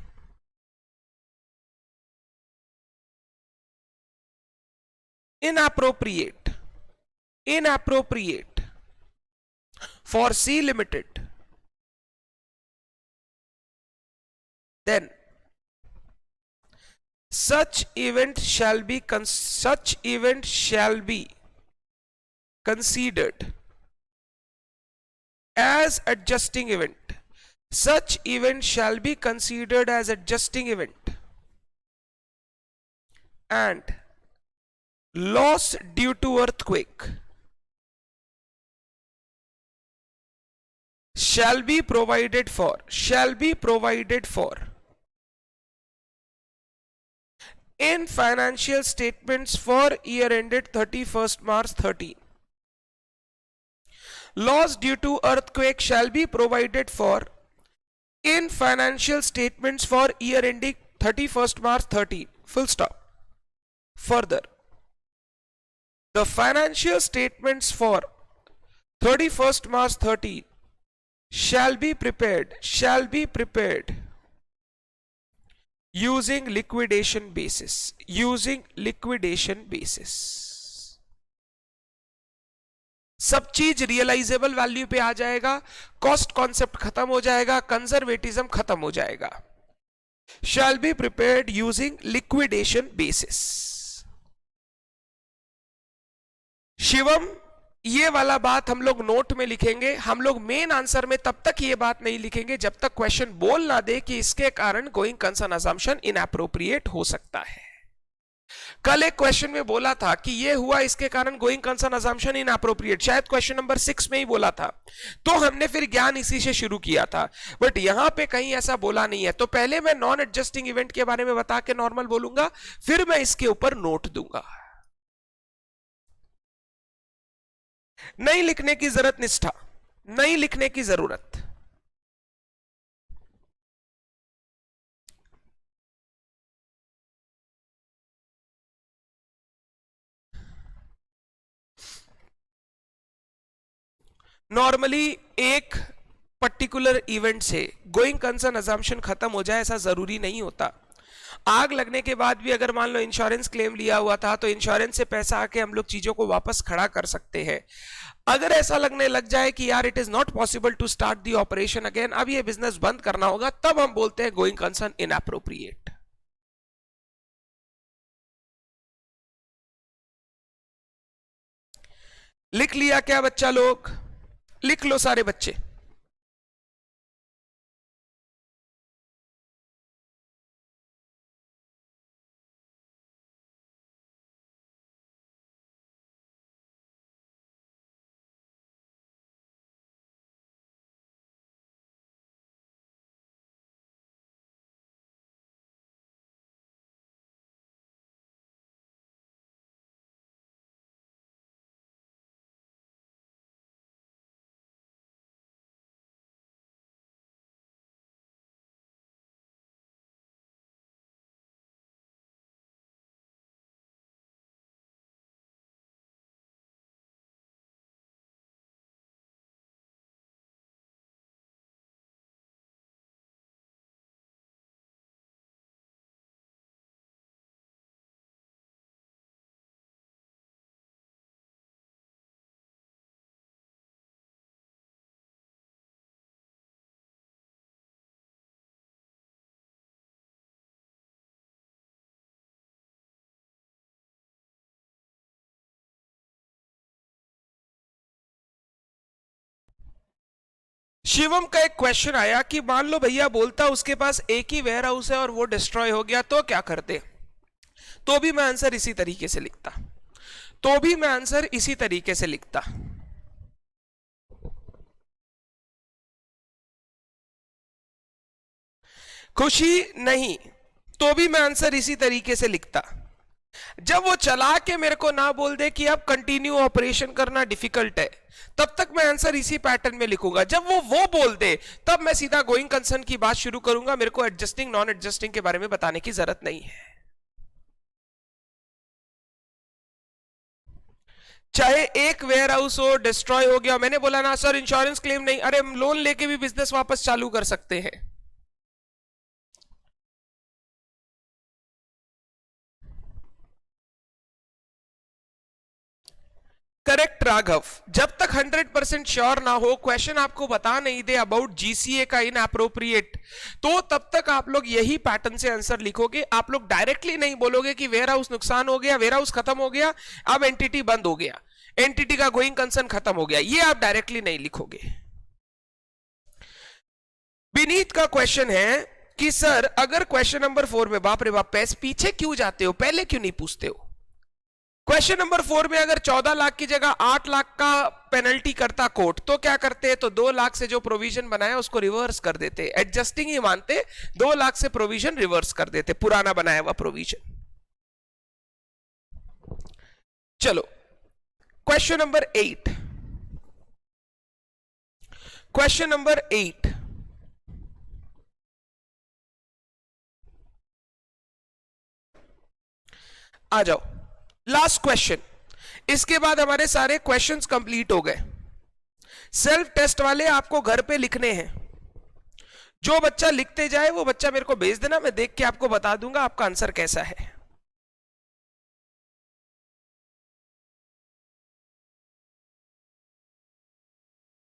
inappropriate, inappropriate for C Limited, then such event shall be considered as adjusting event. Such event shall be considered as adjusting event, and loss due to earthquake shall be provided for in financial statements for year ended 31st March 13. Loss due to earthquake shall be provided for in financial statements for year ending 31st March 13. Full stop. Further, the financial statements for 31st March 13 shall be prepared using liquidation basis, सब चीज रियलाइजेबल वैल्यू पे आ जाएगा, कॉस्ट कॉन्सेप्ट खत्म हो जाएगा, कंजर्वेटिज्म खत्म हो जाएगा. Shall be prepared using liquidation basis. Shivam, ये वाला बात हम लोग नोट में लिखेंगे. हम लोग मेन आंसर में तब तक ये बात नहीं लिखेंगे जब तक क्वेश्चन बोल ना दे कि इसके कारण गोइंग कंसर्न अजम्पशन इनएप्रोप्रिएट हो सकता है. कल एक क्वेश्चन में बोला था कि ये हुआ, इसके कारण गोइंग कंसर्न अजम्पशन इनएप्रोप्रिएट, शायद क्वेश्चन नंबर 6 में ही बोला था. तो हमने फिर ज्ञान इसी से शुरू किया था, बट यहां पे कहीं ऐसा बोला नहीं है. तो पहले मैं नॉन एडजस्टिंग इवेंट के बारे में बता के नॉर्मल बोलूंगा, फिर मैं इसके ऊपर नोट दूंगा. नहीं लिखने की जरूरत निष्ठा, नहीं लिखने की जरूरत. नॉर्मली एक पर्टिकुलर इवेंट से गोइंग कंसर्न अजम्पशन खत्म हो जाए ऐसा जरूरी नहीं होता. आग लगने के बाद भी अगर मान लो इंश्योरेंस क्लेम लिया हुआ था तो इंश्योरेंस से पैसा आके हम लोग चीजों को वापस खड़ा कर सकते हैं. अगर ऐसा लगने लग जाए कि यार it is not possible to start the operation again, अब ये बिजनेस बंद करना होगा, तब हम बोलते हैं गोइंग कंसर्न इनएप्रोप्रिएट. लिख लिया क्या बच्चा लोग? लिख लो सारे बच्चे. शिवम का एक क्वेश्चन आया कि मान लो भैया बोलता उसके पास एक ही वेयर हाउस है और वो डिस्ट्रॉय हो गया तो क्या करते. तो भी मैं आंसर इसी तरीके से लिखता. खुशी नहीं, तो भी मैं आंसर इसी तरीके से लिखता. जब वो चला के मेरे को ना बोल दे कि अब कंटिन्यू ऑपरेशन करना डिफिकल्ट है, तब तक मैं आंसर इसी पैटर्न में लिखूंगा. जब वो बोल दे तब मैं सीधा गोइंग कंसर्न की बात शुरू करूंगा. मेरे को एडजस्टिंग नॉन एडजस्टिंग के बारे में बताने की जरूरत नहीं है. चाहे एक वेयर हाउस हो डिस्ट्रॉय हो गया, मैंने बोला ना सर इंश्योरेंस क्लेम नहीं, अरे हम लोन लेके भी बिजनेस वापस चालू कर सकते हैं. करेक्ट राघव। जब तक 100% श्योर ना हो, क्वेश्चन आपको बता नहीं दे अबाउट जीसीए का इन अप्रोप्रिएट, तो तब तक आप लोग यही पैटर्न से आंसर लिखोगे। आप लोग डायरेक्टली नहीं बोलोगे कि वेयर हाउस नुकसान हो गया, वेयर हाउस खत्म हो गया, अब एंटिटी बंद हो गया, एंटिटी का गोइंग कंसर्न खत्म हो गया, ये आप डायरेक्टली नहीं लिखोगे। विनीत का क्वेश्चन है कि सर अगर क्वेश्चन नंबर 4 में, बाप रे बाप, पीछे क्यों जाते हो, पहले क्यों नहीं पूछते हो? क्वेश्चन नंबर 4 में अगर 14 लाख की जगह 8 लाख का पेनल्टी करता कोर्ट, तो क्या करते हैं? तो 2 लाख से जो प्रोविजन बनाया उसको रिवर्स कर देते, एडजस्टिंग ही मानते, 2 लाख से प्रोविजन रिवर्स कर देते, पुराना बनाया हुआ प्रोविजन। चलो क्वेश्चन नंबर 8, क्वेश्चन नंबर 8, आ जाओ, लास्ट क्वेश्चन। इसके बाद हमारे सारे क्वेश्चंस कंप्लीट हो गए। सेल्फ टेस्ट वाले आपको घर पे लिखने हैं। जो बच्चा लिखते जाए वो बच्चा मेरे को भेज देना, मैं देख के आपको बता दूंगा आपका आंसर कैसा है।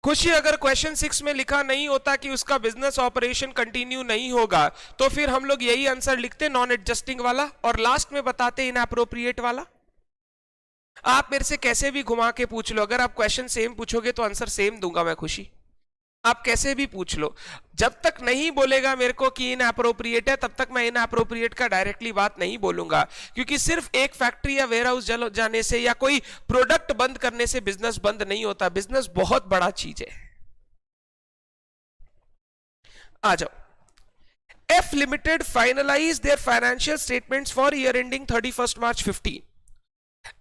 खुशी, अगर क्वेश्चन 6 में लिखा नहीं होता कि उसका बिजनेस ऑपरेशन कंटिन्यू नहीं होगा, तो फिर हम लोग यही आंसर लिखते, नॉन एडजस्टिंग वाला, और लास्ट में बताते इनअप्रोप्रिएट वाला। आप मेरे से कैसे भी घुमा के पूछ लो, अगर आप क्वेश्चन सेम पूछोगे तो आंसर सेम दूंगा मैं खुशी। आप कैसे भी पूछ लो, जब तक नहीं बोलेगा मेरे को कि इनअप्रोप्रिएट है, तब तक मैं इनअप्रोप्रिएट का डायरेक्टली बात नहीं बोलूंगा, क्योंकि सिर्फ एक फैक्ट्री या वेयर हाउस जाने से या कोई प्रोडक्ट बंद करने से बिजनेस बंद नहीं होता। बिजनेस बहुत बड़ा चीज है। आ जाओ, F Limited finalized their financial statements for year ending 31st March 15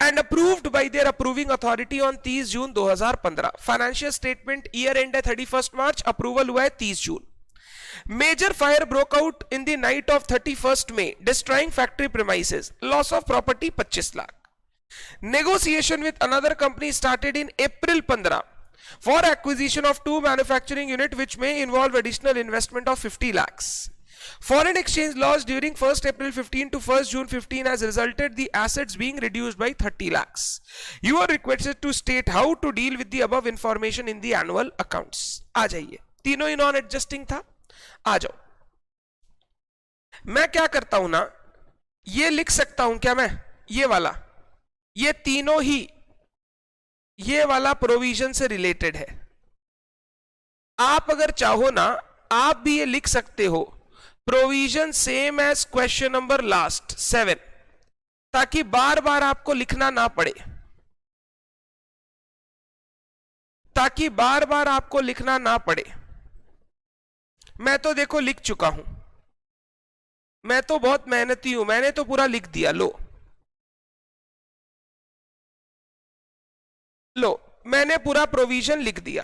and approved by their approving authority on 30 June 2015। Financial statement year end है 31st मार्च, अप्रूवल हुआ है 30 June. Major fire broke out in the night of 31st May, destroying factory premises, loss of property 25 lakh. Negotiation with another company started in April 15 for acquisition of 2 manufacturing unit which may involve additional investment of 50 lakhs. Foreign exchange loss during 1st April 15 to 1st June 15 has resulted the assets being reduced by 30 lakhs. You are requested to state how to deal with the above information in the annual accounts. आ जाइए, तीनों ही नॉन एडजस्टिंग था। आ जाओ, मैं क्या करता हूं ना, ये लिख सकता हूं क्या मैं, ये वाला, ये तीनों ही ये वाला प्रोविजन से रिलेटेड है। आप अगर चाहो ना, आप भी ये लिख सकते हो, provision same as question number last 7, ताकि बार बार आपको लिखना ना पड़े, ताकि बार बार आपको लिखना ना पड़े। मैं तो देखो लिख चुका हूं, मैं तो बहुत मेहनती हूं, मैंने तो पूरा लिख दिया। लो मैंने पूरा प्रोविजन लिख दिया।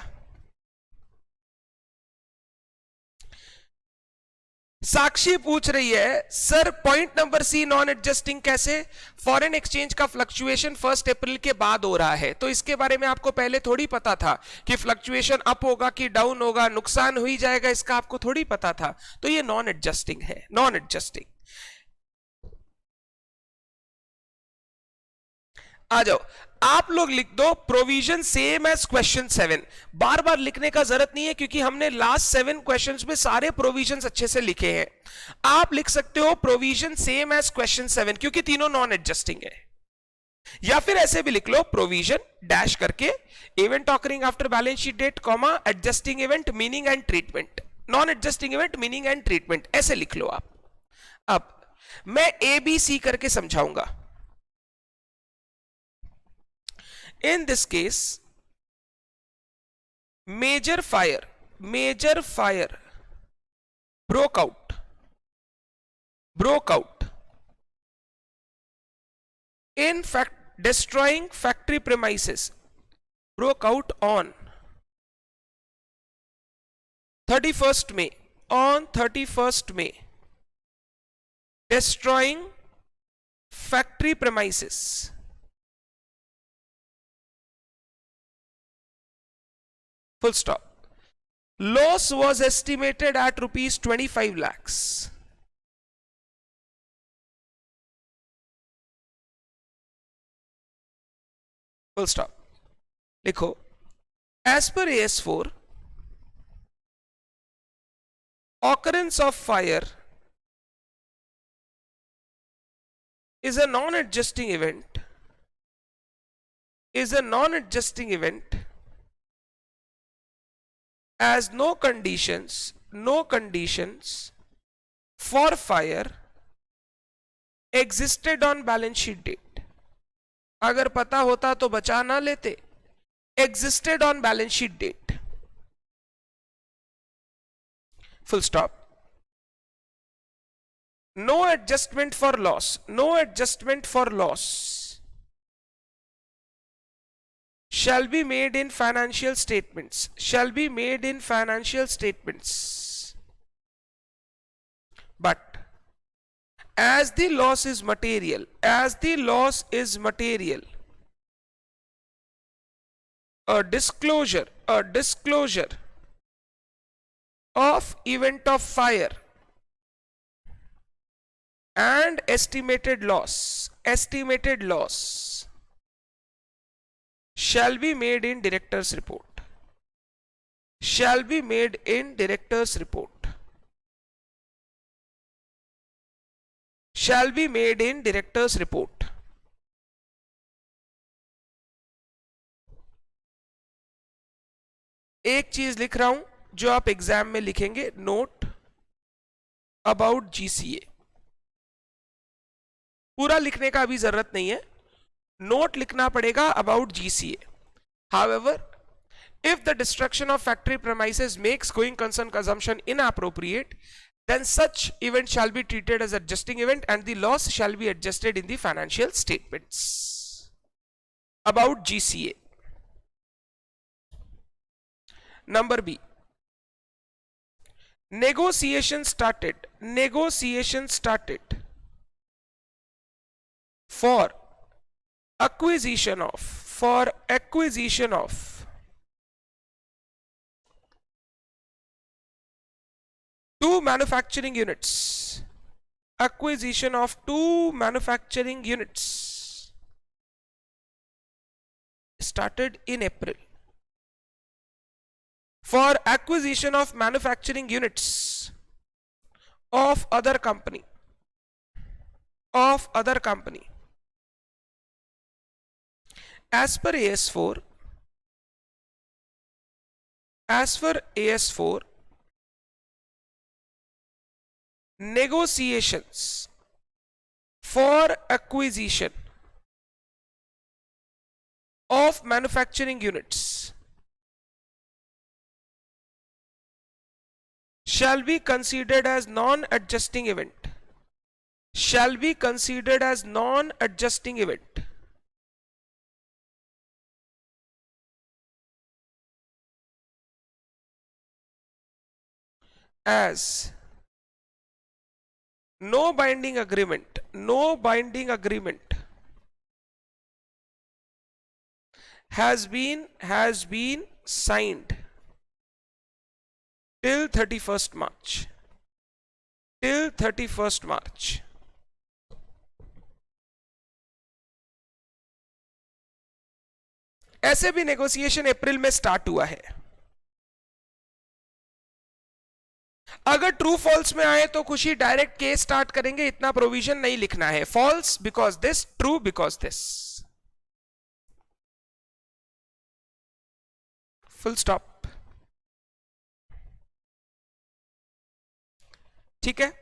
साक्षी पूछ रही है sir point number C non adjusting कैसे? फॉरेन एक्सचेंज का फ्लक्चुएशन 1 अप्रैल के बाद हो रहा है, तो इसके बारे में आपको पहले थोड़ी पता था कि फ्लक्चुएशन अप होगा कि डाउन होगा, नुकसान हो ही जाएगा, इसका आपको थोड़ी पता था, तो ये नॉन एडजस्टिंग है। नॉन एडजस्टिंग, आ जाओ, आप लोग लिख दो प्रोविजन सेम एज क्वेश्चन 7। बार बार लिखने का जरूरत नहीं है, क्योंकि हमने लास्ट 7 क्वेश्चंस में सारे प्रोविजंस अच्छे से लिखे हैं। आप लिख सकते हो प्रोविजन सेम एज क्वेश्चन 7, क्योंकि तीनों नॉन एडजस्टिंग है। या फिर ऐसे भी लिख लो, प्रोविजन डैश करके event occurring after balance sheet date comma adjusting event meaning and treatment, non adjusting event meaning and treatment, ऐसे लिख लो आप। अब मैं ABC करके समझाऊंगा। In this case, major fire broke out in fact destroying factory premises, broke out on 31st May, on 31st May, destroying factory premises, full stop. Loss was estimated at rupees 25 lakhs. Full stop. लिखो, as per AS4, occurrence of fire is a non-adjusting event, as no conditions for fire existed on balance sheet date. अगर पता होता तो बचा ना लेते. Existed on balance sheet date. Full stop. No adjustment for loss shall be made in financial statements, but as the loss is material, a disclosure of event of fire and estimated loss shall be made in director's report. एक चीज लिख रहा हूं जो आप एग्जाम में लिखेंगे, नोट अबाउट जीसीए. पूरा लिखने का अभी जरूरत नहीं है, नोट लिखना पड़ेगा about GCA. However, if the destruction of factory premises makes going concern consumption inappropriate, then such event shall be treated as adjusting event and the loss shall be adjusted in the financial statements. About GCA. Number B. Negotiation started for acquisition of two manufacturing units. Started in April. For acquisition of manufacturing units of other company. As per AS4, negotiations for acquisition of manufacturing units shall be considered as non-adjusting event. As no binding agreement has been signed till 31st March. ऐसे भी नेगोशिएशन अप्रैल में स्टार्ट हुआ है. अगर ट्रू फॉल्स में आए तो खुशी डायरेक्ट केस स्टार्ट करेंगे, इतना प्रोविजन नहीं लिखना है. False because this, true because this. Full stop. ठीक है,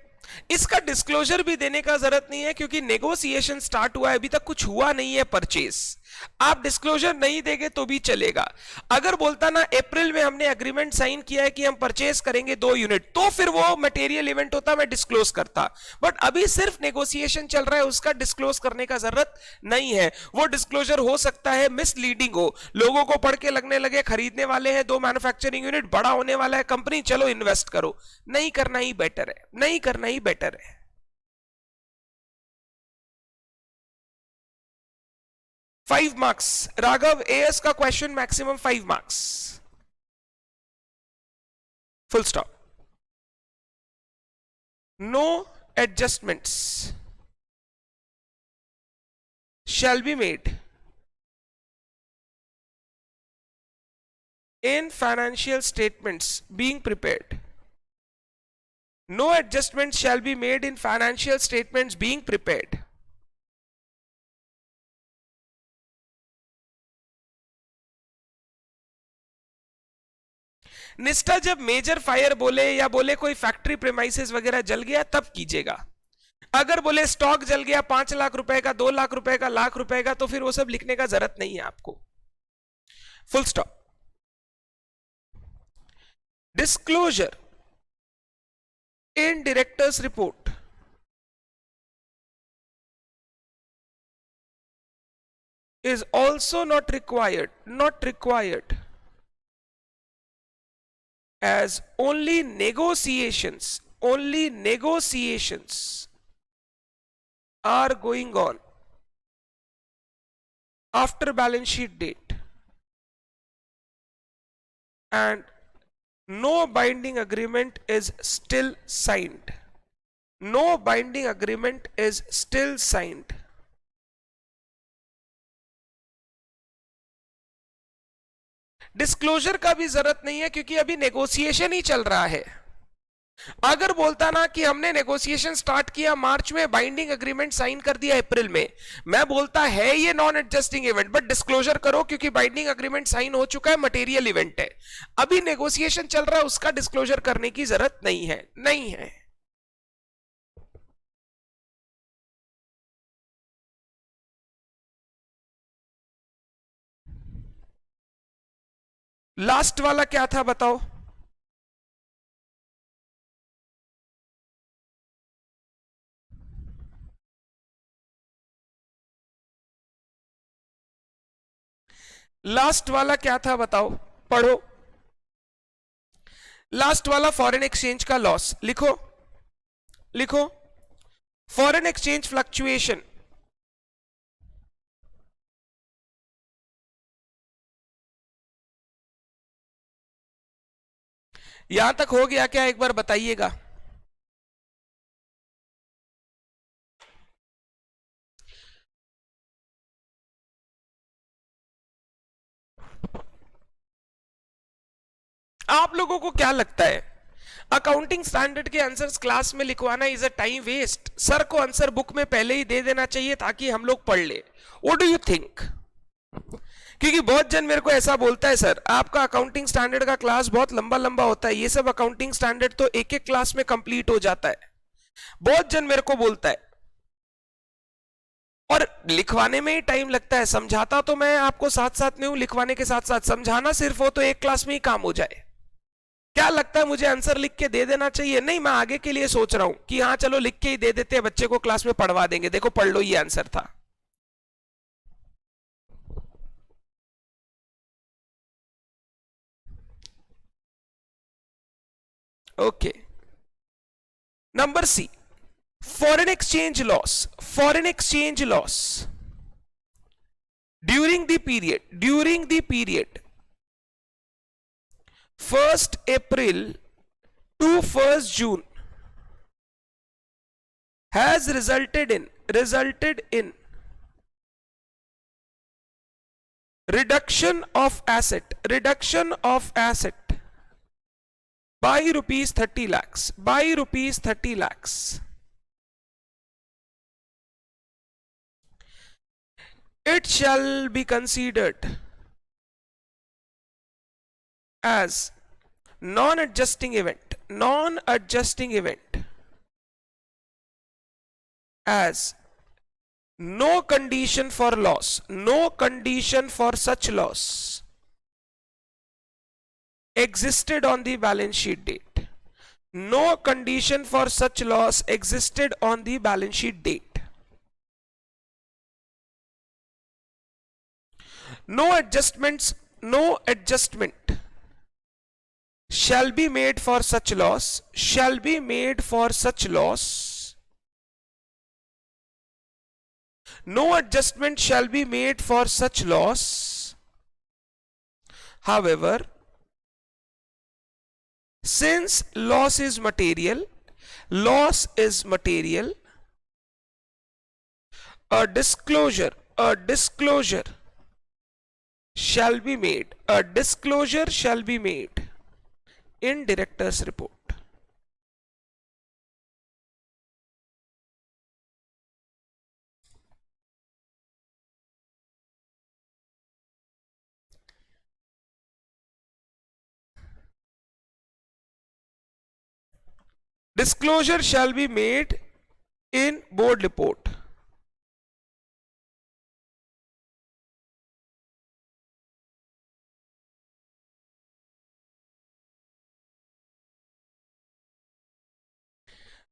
इसका डिस्क्लोजर भी देने का जरूरत नहीं है क्योंकि नेगोशिएशन स्टार्ट हुआ है, अभी तक कुछ हुआ नहीं है परचेज. आप डिस्क्लोजर नहीं देंगे तो भी चलेगा. अगर बोलता ना अप्रैल में हमने एग्रीमेंट साइन किया है कि हम परचेज करेंगे 2 यूनिट, तो फिर वो मटेरियल इवेंट होता, मैं डिस्क्लोज करता. बट अभी सिर्फ नेगोशिएशन चल रहा है, उसका डिस्क्लोज करने का जरूरत नहीं है. वो डिस्क्लोजर हो सकता है मिसलीडिंग हो, लोगों को पढ़ के लगने लगे खरीदने वाले हैं 2 मैन्युफैक्चरिंग यूनिट, बड़ा होने वाला है कंपनी, चलो इन्वेस्ट करो. नहीं करना ही बेटर है. 5 मार्क्स. राघव, एएस का question maximum 5 marks. Full stop. No adjustments shall be made in financial statements being prepared. No adjustments shall be made in financial statements being prepared. निष्ठा जब मेजर फायर बोले या बोले कोई फैक्ट्री प्रेमाइसेस वगैरह जल गया तब कीजिएगा। अगर बोले स्टॉक जल गया 5 लाख रुपए का, 2 लाख रुपए का, लाख रुपए का, तो फिर वो सब लिखने का जरूरत नहीं है आपको। Full stop. Disclosure in director's report is also not required as only negotiations are going on after balance sheet date and no binding agreement is still signed. No binding agreement is still signed. Disclosure का भी जरूरत नहीं है क्योंकि अभी नेगोशिएशन ही चल रहा है। अगर बोलता ना कि हमने नेगोशिएशन स्टार्ट किया मार्च में, बाइंडिंग एग्रीमेंट साइन कर दिया अप्रैल में, मैं बोलता है ये non adjusting event, but disclosure करो क्योंकि बाइंडिंग एग्रीमेंट साइन हो चुका है, मटेरियल इवेंट है। अभी नेगोशिएशन चल रहा है, उसका डिस्क्लोजर करने की जरूरत नहीं है। लास्ट वाला क्या था बताओ? लास्ट वाला क्या था बताओ, पढ़ो। लास्ट वाला फॉरेन एक्सचेंज का लॉस लिखो। फॉरेन एक्सचेंज फ्लक्चुएशन यहां तक हो गया क्या? एक बार बताइएगा। आप लोगों को क्या लगता है अकाउंटिंग स्टैंडर्ड के आंसर्स क्लास में लिखवाना is a time waste? Sir को आंसर बुक में पहले ही दे देना चाहिए ताकि हम लोग पढ़ ले। What do you think? क्योंकि बहुत जन मेरे को ऐसा बोलता है, सर आपका अकाउंटिंग स्टैंडर्ड का क्लास बहुत लंबा होता है, ये सब अकाउंटिंग स्टैंडर्ड तो एक एक क्लास में कंप्लीट हो जाता है। बहुत जन मेरे को बोलता है और लिखवाने में ही टाइम लगता है। समझाता तो मैं आपको साथ साथ में हूं, लिखवाने के साथ साथ समझाना सिर्फ हो तो एक क्लास में ही काम हो जाए। क्या लगता है मुझे आंसर लिख के दे देना चाहिए? नहीं, मैं आगे के लिए सोच रहा हूं कि हाँ चलो लिख के ही दे देते हैं, बच्चे को क्लास में पढ़वा देंगे, देखो पढ़ लो ये आंसर था। Okay, number C, foreign exchange loss during the period 1st April to 1st June has resulted in reduction of asset by rupees 30 lakhs. It shall be considered as non-adjusting event as no condition for such loss existed on the balance sheet date. No condition for such loss existed on the balance sheet date. No adjustment shall be made for such loss. No adjustment shall be made for such loss. However, since loss is material, a disclosure shall be made, a disclosure shall be made in director's report. Disclosure shall be made in board report.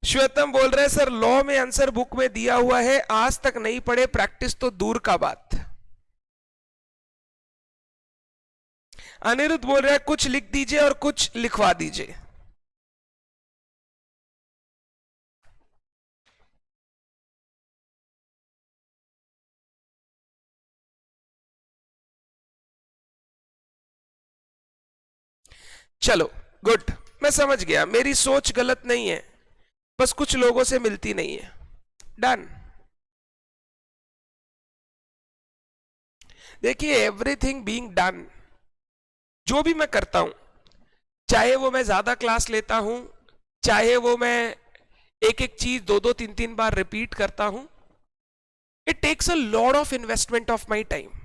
Shwetam बोल रहे हैं सर लॉ में आंसर बुक में दिया हुआ है, आज तक नहीं पढ़े, प्रैक्टिस तो दूर का बात। अनिरुद्ध बोल रहे हैं कुछ लिख दीजिए और कुछ लिखवा दीजिए। चलो गुड, मैं समझ गया, मेरी सोच गलत नहीं है, बस कुछ लोगों से मिलती नहीं है। डन। देखिए एवरीथिंग बीइंग डन, जो भी मैं करता हूं, चाहे वो मैं ज्यादा क्लास लेता हूं, चाहे वो मैं एक एक चीज दो दो तीन तीन बार रिपीट करता हूं, it takes a lot of investment of my time.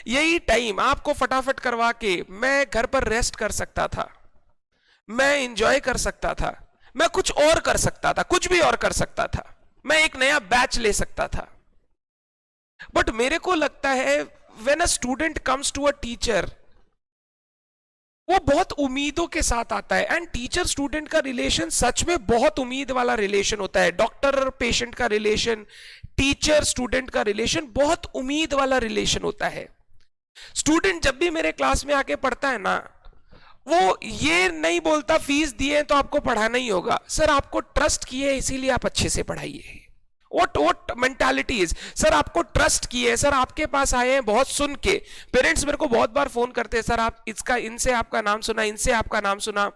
यही टाइम आपको फटाफट करवा के मैं घर पर रेस्ट कर सकता था, मैं इंजॉय कर सकता था, मैं कुछ और कर सकता था, कुछ भी और कर सकता था, मैं एक नया बैच ले सकता था। बट मेरे को लगता है when a student comes to a teacher, वो बहुत उम्मीदों के साथ आता है। एंड टीचर स्टूडेंट का रिलेशन सच में बहुत उम्मीद वाला रिलेशन होता है। डॉक्टर पेशेंट का रिलेशन, टीचर स्टूडेंट का रिलेशन बहुत उम्मीद वाला रिलेशन होता है। स्टूडेंट जब भी मेरे क्लास में आके पढ़ता है ना, वो ये नहीं बोलता फीस दिए तो आपको पढ़ाना ही होगा। सर आपको ट्रस्ट किए इसीलिए आप अच्छे से पढ़ाइए। what मेंटालिटी इज, सर आपको ट्रस्ट किए, सर आपके पास आए हैं बहुत सुन के। पेरेंट्स मेरे को बहुत बार फोन करते हैं, सर आप इसका, इनसे आपका नाम सुना, इनसे आपका नाम सुना।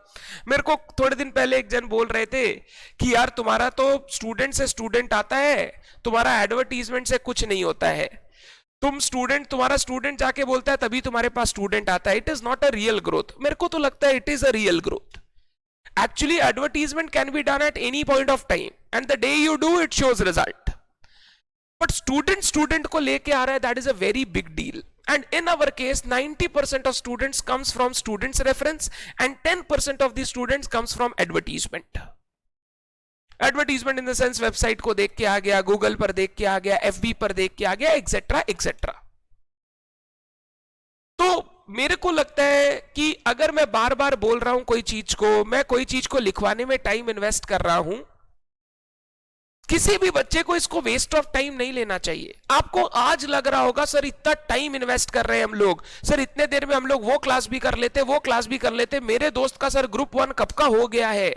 मेरे को थोड़े दिन पहले एक जन बोल रहे थे कि यार तुम्हारा तो स्टूडेंट से स्टूडेंट आता है, तुम्हारा एडवर्टीजमेंट से कुछ नहीं होता है, तुम्हारा स्टूडेंट जाके बोलता है तभी तुम्हारे पास स्टूडेंट आता है। It is not a real growth. मेरे को तो लगता है it is a real growth. Actually, advertisement can be done at any point of time, and the day you do, it shows result. But student को लेके आ रहा है, that is a very big deal. And in our case, 90% of students comes from students reference, and 10% of the students comes from advertisement. Advertisement in the sense website को देख के आ गया, Google पर देख के आ गया, FB पर देख के आ गया, etc. etc. तो मेरे को लगता है कि अगर मैं बार बार बोल रहा हूं कोई चीज को, मैं कोई चीज को लिखवाने में टाइम इन्वेस्ट कर रहा हूं, किसी भी बच्चे को इसको वेस्ट ऑफ टाइम नहीं लेना चाहिए। आपको आज लग रहा होगा सर इतना टाइम इन्वेस्ट कर रहे हैं हम लोग, सर इतने देर में हम लोग वो क्लास भी कर लेते, वो क्लास भी कर लेते, मेरे दोस्त का सर ग्रुप 1 कब का हो गया है।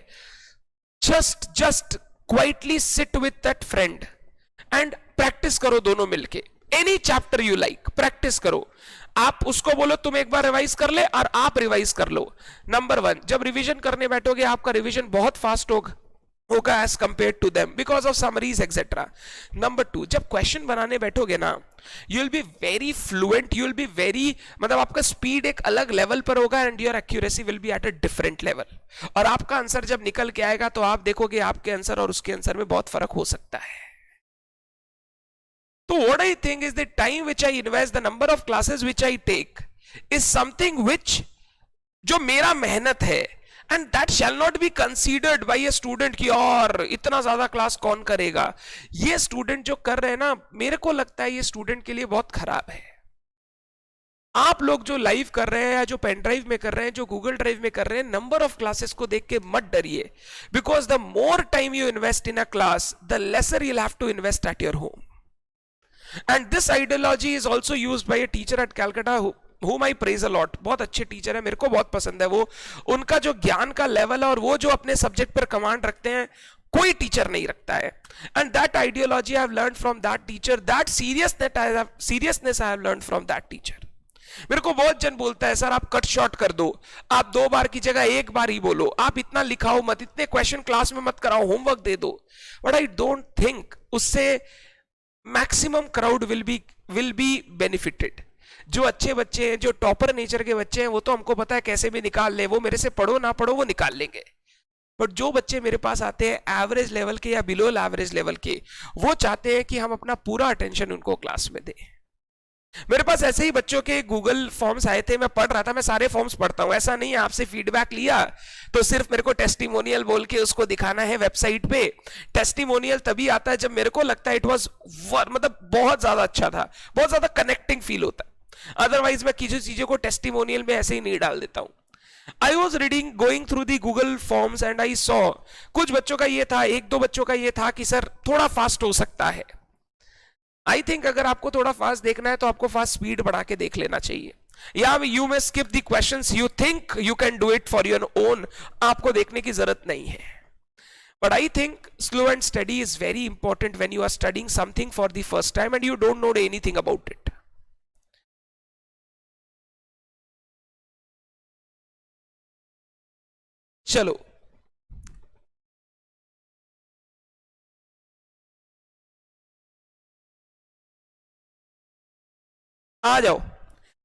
Just quietly sit with that friend and practice करो दोनों मिलके। Any chapter you like, practice करो। आप उसको बोलो तुम एक बार रिवाइज कर ले और आप रिवाइज कर लो। नंबर 1, जब रिवीजन करने बैठोगे आपका रिवीजन बहुत फास्ट होगा as compare to them because of summaries etcetera. Number 2, जब क्वेश्चन बनाने बैठोगे ना, you will be very fluent, you will be very, मतलब आपका स्पीड एक अलग लेवल पर होगा and your accuracy will be at a different level. और आपका आंसर जब निकल के आएगा तो आप देखोगे आपके आंसर और उसके आंसर में बहुत फर्क हो सकता है। So what I think is the time which I invest, the number of classes which I take is something which जो मेरा मेहनत है, and that shall not be considered by a student कि और इतना ज्यादा क्लास कौन करेगा। ये स्टूडेंट जो कर रहे हैं ना, मेरे को लगता है ये स्टूडेंट के लिए बहुत खराब है। आप लोग जो लाइव कर रहे हैं या जो पेन ड्राइव में कर रहे हैं, जो गूगल ड्राइव में कर रहे हैं, नंबर ऑफ क्लासेस को देख के मत डरिए, because the more time you invest in a class the lesser you'll have to invest at your home. And this ideology is also used by a teacher at Calcutta whom I praise a lot. बहुत अच्छे टीचर है, मेरे को बहुत पसंद है वो। उनका जो ज्ञान का लेवल है और वो जो अपने सब्जेक्ट पर कमांड रखते हैं, कोई टीचर नहीं रखता है। And that ideology I have learned from that teacher, that seriousness I have learned from that teacher. मेरे को बहुत जन बोलता है सर आप कट शॉर्ट कर दो, आप 2 बार की जगह 1 बार ही बोलो, आप इतना लिखाओ मत, इतने क्वेश्चन क्लास में मत कराओ, होमवर्क दे दो। बट आई डोंट थिंक उससे maximum crowd will be benefited. जो अच्छे बच्चे हैं, जो टॉपर नेचर के बच्चे हैं, वो तो हमको पता है कैसे भी निकाल ले, वो मेरे से पढ़ो ना पढ़ो वो निकाल लेंगे। बट जो बच्चे मेरे पास आते हैं एवरेज लेवल के या बिलो एवरेज लेवल के, वो चाहते हैं कि हम अपना पूरा अटेंशन उनको क्लास में दें। मेरे पास ऐसे ही बच्चों के गूगल फॉर्म्स आए थे, मैं पढ़ रहा था, मैं सारे फॉर्म्स पढ़ता हूं, ऐसा नहीं है आपसे फीडबैक लिया तो सिर्फ मेरे को टेस्टिमोनियल बोल के उसको दिखाना है वेबसाइट पे। टेस्टिमोनियल तभी आता है जब मेरे को लगता है इट वाज मतलब बहुत ज्यादा अच्छा था, बहुत ज्यादा कनेक्टिंग फील होता है, अदरवाइज मैं किसी चीजों को टेस्टिमोनियल में ऐसे ही नहीं डाल देता हूं। I was reading, going through the Google forms and I saw कुछ बच्चों का ये था, एक दो बच्चों का ये था कि सर थोड़ा फास्ट हो सकता है। आई थिंक अगर आपको थोड़ा फास्ट देखना है तो आपको फास्ट स्पीड बढ़ा के देख लेना चाहिए, या you may skip the questions, you think you can do it for your own, आपको देखने की जरूरत नहीं है। But I think slow and study is very important when you are studying something for the first time and you don't know anything about it. चलो आ जाओ,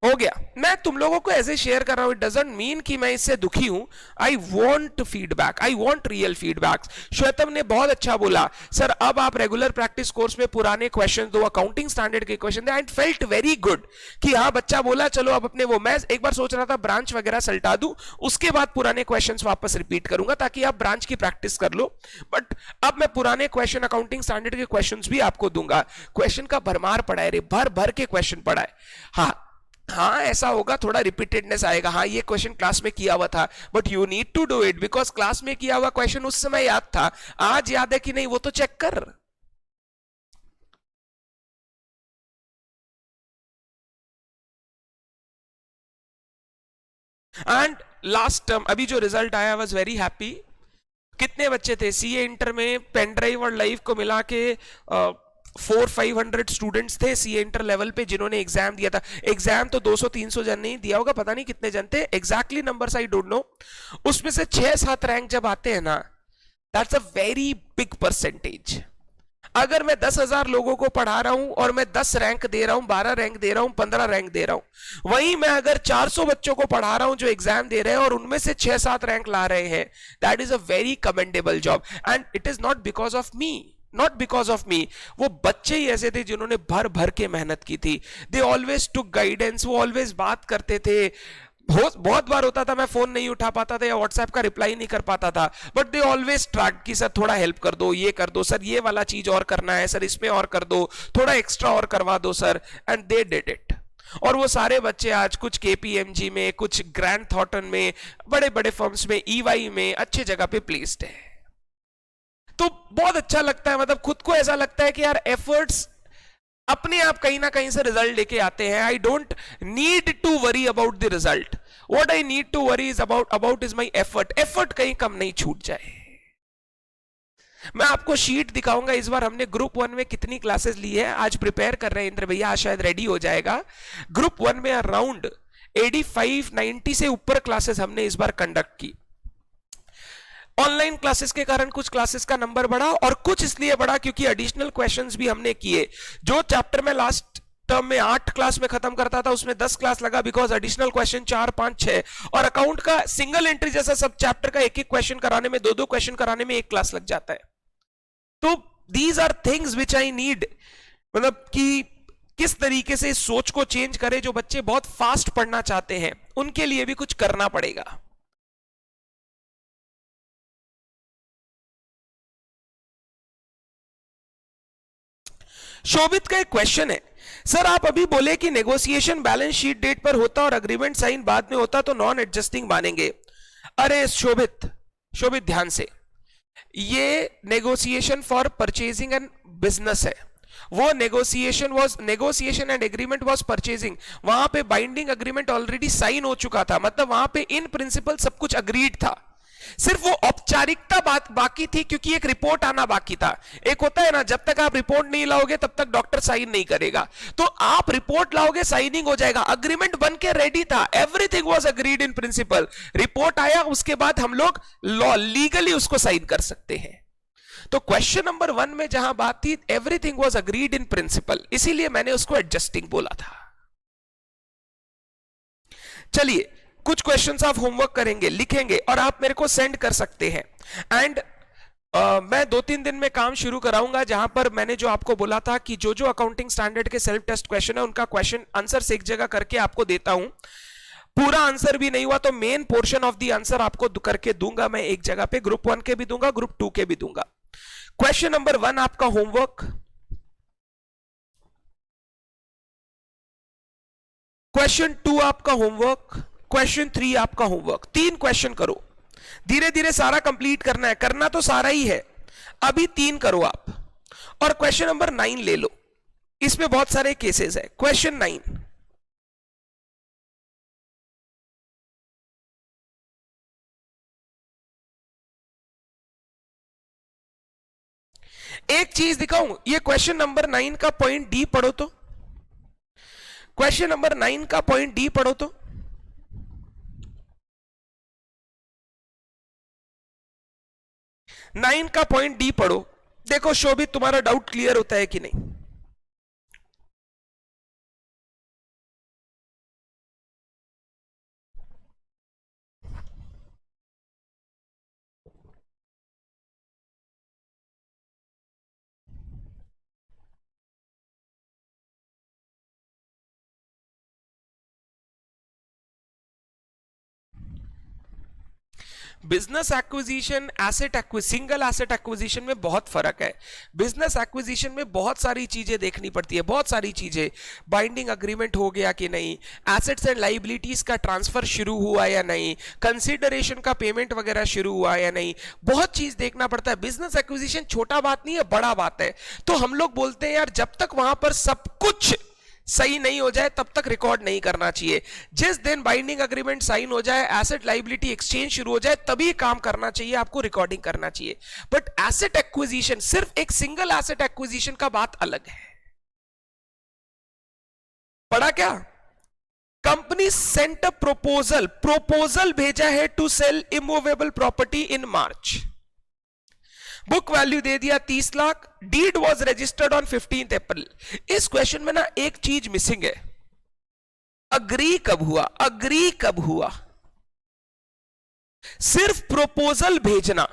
हो गया। मैं तुम लोगों को ऐसे शेयर कर रहा हूं, इट डजंट मीन कि मैं इससे दुखी हूं। I want feedback, I want real feedback. Shwetam ने बहुत अच्छा बोला, सर अब आप रेगुलर प्रैक्टिस कोर्स में पुराने क्वेश्चन दो, अकाउंटिंग स्टैंडर्ड के question they. And felt very good कि हाँ बच्चा बोला चलो अब अपने वो, मैं एक बार सोच रहा था ब्रांच वगैरह सल्टा दूं, उसके बाद पुराने क्वेश्चन वापस रिपीट करूंगा ताकि आप ब्रांच की प्रैक्टिस कर लो। बट अब मैं पुराने क्वेश्चन, अकाउंटिंग स्टैंडर्ड के क्वेश्चन भी आपको दूंगा। क्वेश्चन का भरमार पड़ा है रे, भर भर के क्वेश्चन पड़ा है। हाँ हाँ ऐसा होगा, थोड़ा रिपीटेडनेस आएगा, हाँ ये क्वेश्चन क्लास में किया हुआ था, but you need to do it because class में किया हुआ क्वेश्चन उस समय याद था, आज याद है कि नहीं वो तो चेक कर। एंड लास्ट टर्म अभी जो रिजल्ट आया, वाज वेरी हैप्पी। कितने बच्चे थे सीए इंटर में, पेन ड्राइव और लाइव को मिला के 400-500 स्टूडेंट्स थे सीए इंटर लेवल पे जिन्होंने एग्जाम दिया था। एग्जाम तो 200-300 जन नहीं दिया होगा, पता नहीं कितने जन थे exactly numbers I don't know. उसमें से 6-7 रैंक जब आते हैं ना, that's a very big percentage. अगर मैं 10,000 लोगों को पढ़ा रहा हूं और मैं 10 रैंक दे रहा हूं, 12 रैंक दे रहा हूं, 15 रैंक दे रहा हूं, वहीं मैं अगर 400 बच्चों को पढ़ा रहा हूं जो एग्जाम दे रहे हैं और उनमें से 6-7 रैंक ला रहे हैं, that is a very commendable job. And it is not because of me, not because of me, वो बच्चे ही ऐसे थे जिन्होंने भर भर के मेहनत की थी। दे ऑलवेज टुक गाइडेंस, वो ऑलवेज बात करते थे। बहुत बार होता था मैं फोन नहीं उठा पाता था या व्हाट्सएप का रिप्लाई नहीं कर पाता था, बट दे ऑलवेज ट्राइड कि सर थोड़ा हेल्प कर दो, ये कर दो सर, ये वाला चीज और करना है सर, इसमें और कर दो, थोड़ा एक्स्ट्रा और करवा दो sir, and they did it. और वो सारे बच्चे आज कुछ केपीएमजी में, कुछ ग्रैंड थॉर्टन में, बड़े बड़े फर्म्स में, ईवाई में अच्छे जगह पे प्लेस्ड है। तो बहुत अच्छा लगता है, मतलब खुद को ऐसा लगता है कि यार एफर्ट्स अपने आप कहीं ना कहीं से रिजल्ट लेके आते हैं। I don't need to worry about the result, what I need to worry is about is my effort. Effort कहीं कम नहीं छूट जाए। मैं आपको शीट दिखाऊंगा, इस बार हमने ग्रुप 1 में कितनी क्लासेस ली है, आज प्रिपेयर कर रहे हैं इंद्र भैया, आज शायद रेडी हो जाएगा। ग्रुप 1 में अराउंड 85-90 से ऊपर क्लासेस हमने इस बार कंडक्ट की। ऑनलाइन क्लासेस के कारण कुछ क्लासेस का नंबर बढ़ा और कुछ इसलिए बढ़ा क्योंकि एडिशनल क्वेश्चंस भी हमने किए। जो चैप्टर में लास्ट टर्म में 8 क्लास में खत्म करता था उसमें 10 क्लास लगा, बिकॉज एडिशनल क्वेश्चन 4, 5, 6, और अकाउंट का सिंगल एंट्री जैसा सब चैप्टर का एक एक क्वेश्चन कराने में, 2-2 क्वेश्चन कराने में 1 क्लास लग जाता है। तो these are things which I need, मतलब कि किस तरीके से इस सोच को चेंज करे। जो बच्चे बहुत फास्ट पढ़ना चाहते हैं उनके लिए भी कुछ करना पड़ेगा। शोभित का एक क्वेश्चन है, सर आप अभी बोले कि नेगोशिएशन बैलेंस शीट डेट पर होता और अग्रीमेंट साइन बाद में होता तो नॉन एडजस्टिंग मानेंगे। अरे शोभित, शोभित ध्यान से, ये negotiation for purchasing and business है। वो negotiation and agreement was purchasing, वहां पे बाइंडिंग एग्रीमेंट ऑलरेडी साइन हो चुका था, मतलब वहां पे इन प्रिंसिपल सब कुछ अग्रीड था, सिर्फ वो औपचारिकता बात बाकी थी क्योंकि एक रिपोर्ट आना बाकी था। एक होता है ना, जब तक आप रिपोर्ट नहीं लाओगे तब तक डॉक्टर साइन नहीं करेगा, तो आप रिपोर्ट लाओगे साइनिंग हो जाएगा। अग्रीमेंट बन के रेडी था, everything was agreed in principle. Report आया, उसके बाद हम लोग लॉ लीगली उसको साइन कर सकते हैं। तो क्वेश्चन नंबर 1 में जहां बात थी everything was agreed in principle, इसीलिए मैंने उसको एडजस्टिंग बोला था। चलिए कुछ क्वेश्चंस आप होमवर्क करेंगे, लिखेंगे और आप मेरे को सेंड कर सकते हैं। एंड मैं 2-3 दिन में काम शुरू कराऊंगा जहां पर मैंने जो आपको बोला था कि जो जो अकाउंटिंग स्टैंडर्ड के सेल्फ टेस्ट क्वेश्चन है उनका क्वेश्चन आंसर एक जगह करके आपको देता हूं। पूरा आंसर भी नहीं हुआ तो main portion of the answer आपको करके दूंगा मैं एक जगह पे, ग्रुप 1 के भी दूंगा, ग्रुप 2 के भी दूंगा। क्वेश्चन नंबर 1 आपका होमवर्क, क्वेश्चन 2 आपका होमवर्क, क्वेश्चन 3 आपका होमवर्क। 3 क्वेश्चन करो, धीरे धीरे सारा कंप्लीट करना है, करना तो सारा ही है, अभी 3 करो आप। और क्वेश्चन नंबर 9 ले लो, इसमें बहुत सारे केसेस है। क्वेश्चन 9, एक चीज दिखाऊं, ये क्वेश्चन नंबर 9 का पॉइंट डी पढ़ो तो, क्वेश्चन नंबर 9 का पॉइंट डी पढ़ो तो। नाइन का पॉइंट डी पढ़ो, देखो शोभित तुम्हारा डाउट क्लियर होता है कि नहीं। Business acquisition, single asset acquisition में बहुत फर्क है। बिजनेस एक्विजिशन में बहुत सारी चीजें देखनी पड़ती है, बहुत सारी चीजें, बाइंडिंग अग्रीमेंट हो गया कि नहीं, एसेट्स एंड लाइबिलिटीज का ट्रांसफर शुरू हुआ या नहीं, कंसिडरेशन का पेमेंट वगैरह शुरू हुआ या नहीं, बहुत चीज देखना पड़ता है। बिजनेस एक्विजिशन छोटा बात नहीं है, बड़ा बात है। तो हम लोग बोलते हैं यार जब तक वहां पर सब कुछ सही नहीं हो जाए तब तक रिकॉर्ड नहीं करना चाहिए। जिस दिन बाइंडिंग अग्रीमेंट साइन हो जाए, एसेट लाइबिलिटी एक्सचेंज शुरू हो जाए, तभी काम करना चाहिए, आपको रिकॉर्डिंग करना चाहिए। बट एसेट एक्विजिशन, सिर्फ एक सिंगल एसेट एक्विजिशन का बात अलग है। पढ़ा क्या? कंपनी सेंट अ प्रपोजल भेजा है to sell immovable property in March. Book value दे दिया 30 लाख, deed was registered on 15 April. इस क्वेश्चन में ना एक चीज मिसिंग है, अग्री कब हुआ, अग्री कब हुआ। सिर्फ प्रपोजल भेजना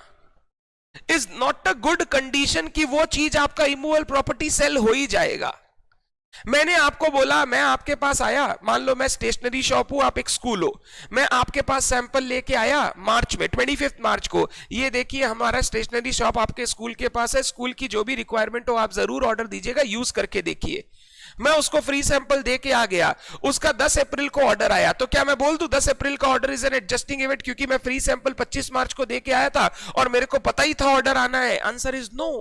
is not a good condition कि वो चीज आपका इमूवेबल प्रॉपर्टी सेल हो ही जाएगा। मैंने आपको बोला, मैं आपके पास आया, मान लो मैं स्टेशनरी शॉप हूं, आप एक स्कूल हो, मैं आपके पास सैंपल लेके आया मार्च में, 25 मार्च को, ये देखिए हमारा स्टेशनरी शॉप आपके स्कूल के पास है, स्कूल की जो भी रिक्वायरमेंट हो आप जरूर ऑर्डर दीजिएगा, यूज करके देखिए। मैं उसको फ्री सैंपल दे के आ गया, उसका 10 अप्रैल को ऑर्डर आया, तो क्या मैं बोल दूं 10 अप्रैल का order is an adjusting event क्योंकि मैं फ्री सैंपल 25 मार्च को दे के आया था और मेरे को पता ही था ऑर्डर आना है? Answer is no.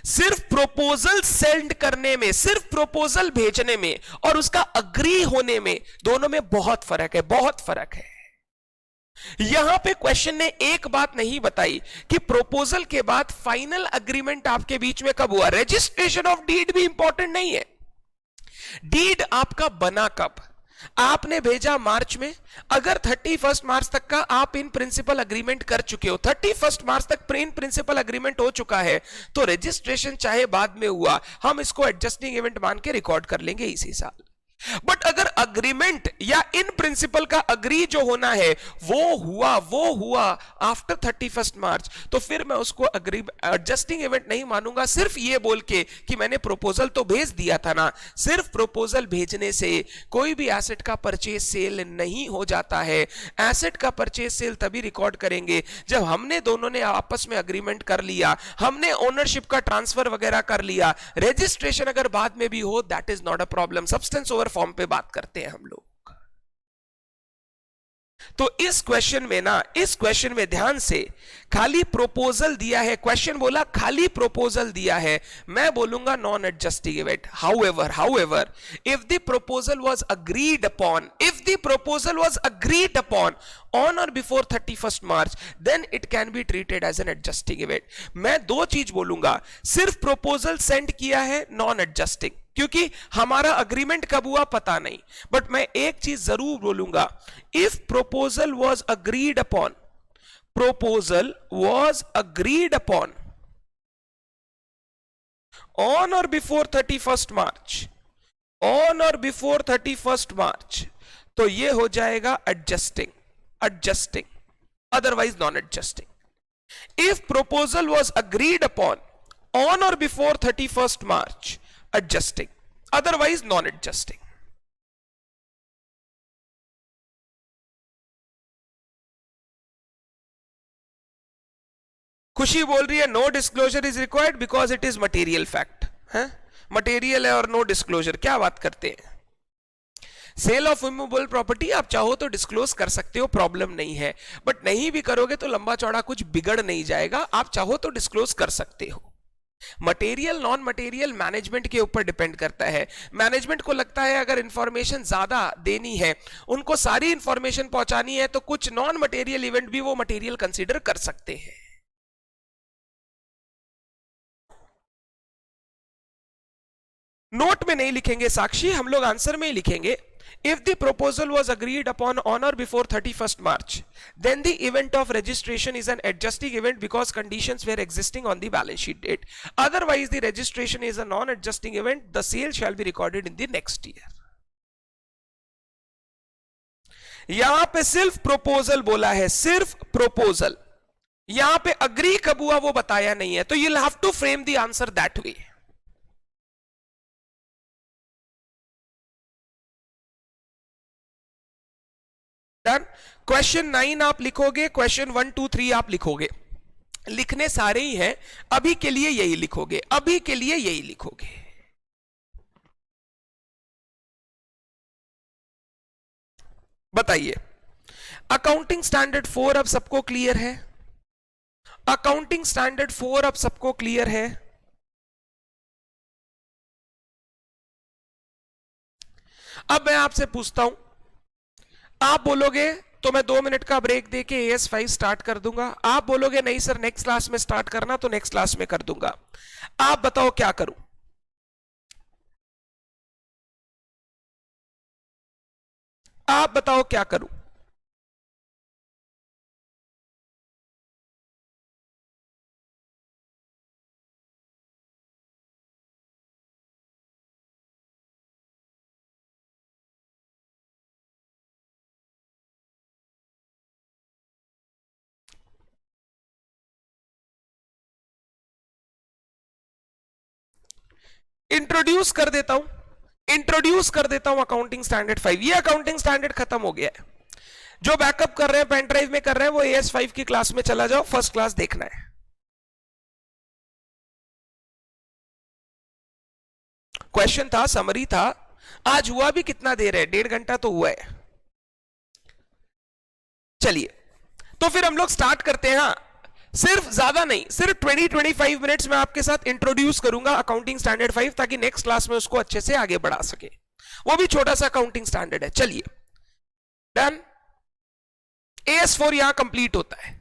सिर्फ प्रपोजल सेंड करने में, सिर्फ प्रपोजल भेजने में और उसका अग्री होने में, दोनों में बहुत फर्क है, बहुत फर्क है। यहां पे क्वेश्चन ने एक बात नहीं बताई कि प्रपोजल के बाद फाइनल अग्रीमेंट आपके बीच में कब हुआ। रजिस्ट्रेशन ऑफ डीड भी इंपॉर्टेंट नहीं है। डीड आपका बना कब? आपने भेजा मार्च में, अगर 31 मार्च तक का आप इन प्रिंसिपल अग्रीमेंट कर चुके हो, 31 मार्च तक इन प्रिंसिपल अग्रीमेंट हो चुका है, तो रजिस्ट्रेशन चाहे बाद में हुआ, हम इसको एडजस्टिंग इवेंट मान के रिकॉर्ड कर लेंगे इसी साल। बट अगर अग्रीमेंट या इन प्रिंसिपल का अग्री जो होना है वो हुआ आफ्टर 31 मार्च, तो फिर मैं उसको एडजस्टिंग इवेंट नहीं मानूंगा सिर्फ ये बोल के कि मैंने प्रपोजल तो भेज दिया था ना। सिर्फ प्रपोजल भेजने से कोई भी एसेट का परचेज सेल नहीं हो जाता है। एसेट का परचेज सेल तभी रिकॉर्ड करेंगे जब हमने दोनों ने आपस में अग्रीमेंट कर लिया, हमने ओनरशिप का ट्रांसफर वगैरह कर लिया। रजिस्ट्रेशन अगर बाद में भी हो, that is not a problem. Substance over form पे बात करते हैं हम लोग। तो इस क्वेश्चन में ना, इस क्वेश्चन में ध्यान से, खाली प्रपोजल दिया है, क्वेश्चन बोला खाली प्रपोजल दिया है, मैं बोलूंगा non adjusting event. However if the proposal was agreed upon, if the proposal was agreed upon on or before 31st March, then it can be treated as an adjusting event. मैं दो चीज बोलूंगा, सिर्फ प्रपोजल सेंड किया है नॉन एडजस्टिंग, क्योंकि हमारा अग्रीमेंट कब हुआ पता नहीं। बट मैं एक चीज जरूर बोलूंगा, if proposal was agreed upon, proposal was agreed upon on or before 31st March, on or before 31st March, तो ये हो जाएगा adjusting, adjusting, otherwise non adjusting. If proposal was agreed upon on और before 31st March, adjusting, otherwise non adjusting. Khushi बोल रही है no disclosure is required because it is material fact है, मटेरियल है और नो डिस्क्लोजर, क्या बात करते हैं। सेल ऑफ इमूवेबल प्रॉपर्टी आप चाहो तो डिस्क्लोज कर सकते हो, प्रॉब्लम नहीं है, बट नहीं भी करोगे तो लंबा चौड़ा कुछ बिगड़ नहीं जाएगा, आप चाहो तो डिस्क्लोज कर सकते हो। मटेरियल नॉन मटेरियल मैनेजमेंट के ऊपर डिपेंड करता है। मैनेजमेंट को लगता है अगर इंफॉर्मेशन ज्यादा देनी है, उनको सारी इंफॉर्मेशन पहुंचानी है, तो कुछ नॉन मटेरियल इवेंट भी वो मटेरियल कंसीडर कर सकते हैं। नोट में नहीं लिखेंगे साक्षी, हम लोग आंसर में ही लिखेंगे। If the proposal was agreed upon on or before 31st March, then the event of registration is an adjusting event because conditions were existing on the balance sheet date. Otherwise, the registration is a non-adjusting event. The sale shall be recorded in the next year. यहां पे सिर्फ proposal बोला है, सिर्फ proposal। यहां पे agree कब हुआ वो बताया नहीं है, तो you'll have to frame the answer that way. Done. Question 9 आप लिखोगे, क्वेश्चन 1 2 3 आप लिखोगे, लिखने सारे ही हैं, अभी के लिए यही लिखोगे, अभी के लिए यही लिखोगे। बताइए, अकाउंटिंग स्टैंडर्ड 4 अब सबको क्लियर है? अकाउंटिंग स्टैंडर्ड 4 अब सबको क्लियर है? अब मैं आपसे पूछता हूं, आप बोलोगे तो मैं 2 मिनट का ब्रेक देके AS5 स्टार्ट कर दूंगा, आप बोलोगे नहीं सर नेक्स्ट क्लास में स्टार्ट करना, तो नेक्स्ट क्लास में कर दूंगा। आप बताओ क्या करूं? आप बताओ क्या करूं? इंट्रोड्यूस कर देता हूं, इंट्रोड्यूस कर देता हूं अकाउंटिंग स्टैंडर्ड 5। ये अकाउंटिंग स्टैंडर्ड खत्म हो गया है। जो बैकअप कर रहे हैं, पेन ड्राइव में कर रहे हैं, वो AS5 की क्लास में चला जाओ, फर्स्ट क्लास देखना है। क्वेश्चन था, समरी था, आज हुआ भी कितना देर है, 1.5 घंटा तो हुआ है। चलिए तो फिर हम लोग स्टार्ट करते हैं। हाँ, सिर्फ ज्यादा नहीं, सिर्फ 20-25 मिनट्स में आपके साथ इंट्रोड्यूस करूंगा अकाउंटिंग स्टैंडर्ड 5, ताकि नेक्स्ट क्लास में उसको अच्छे से आगे बढ़ा सके। वो भी छोटा सा अकाउंटिंग स्टैंडर्ड है। चलिए डन। AS4 यहां कंप्लीट होता है।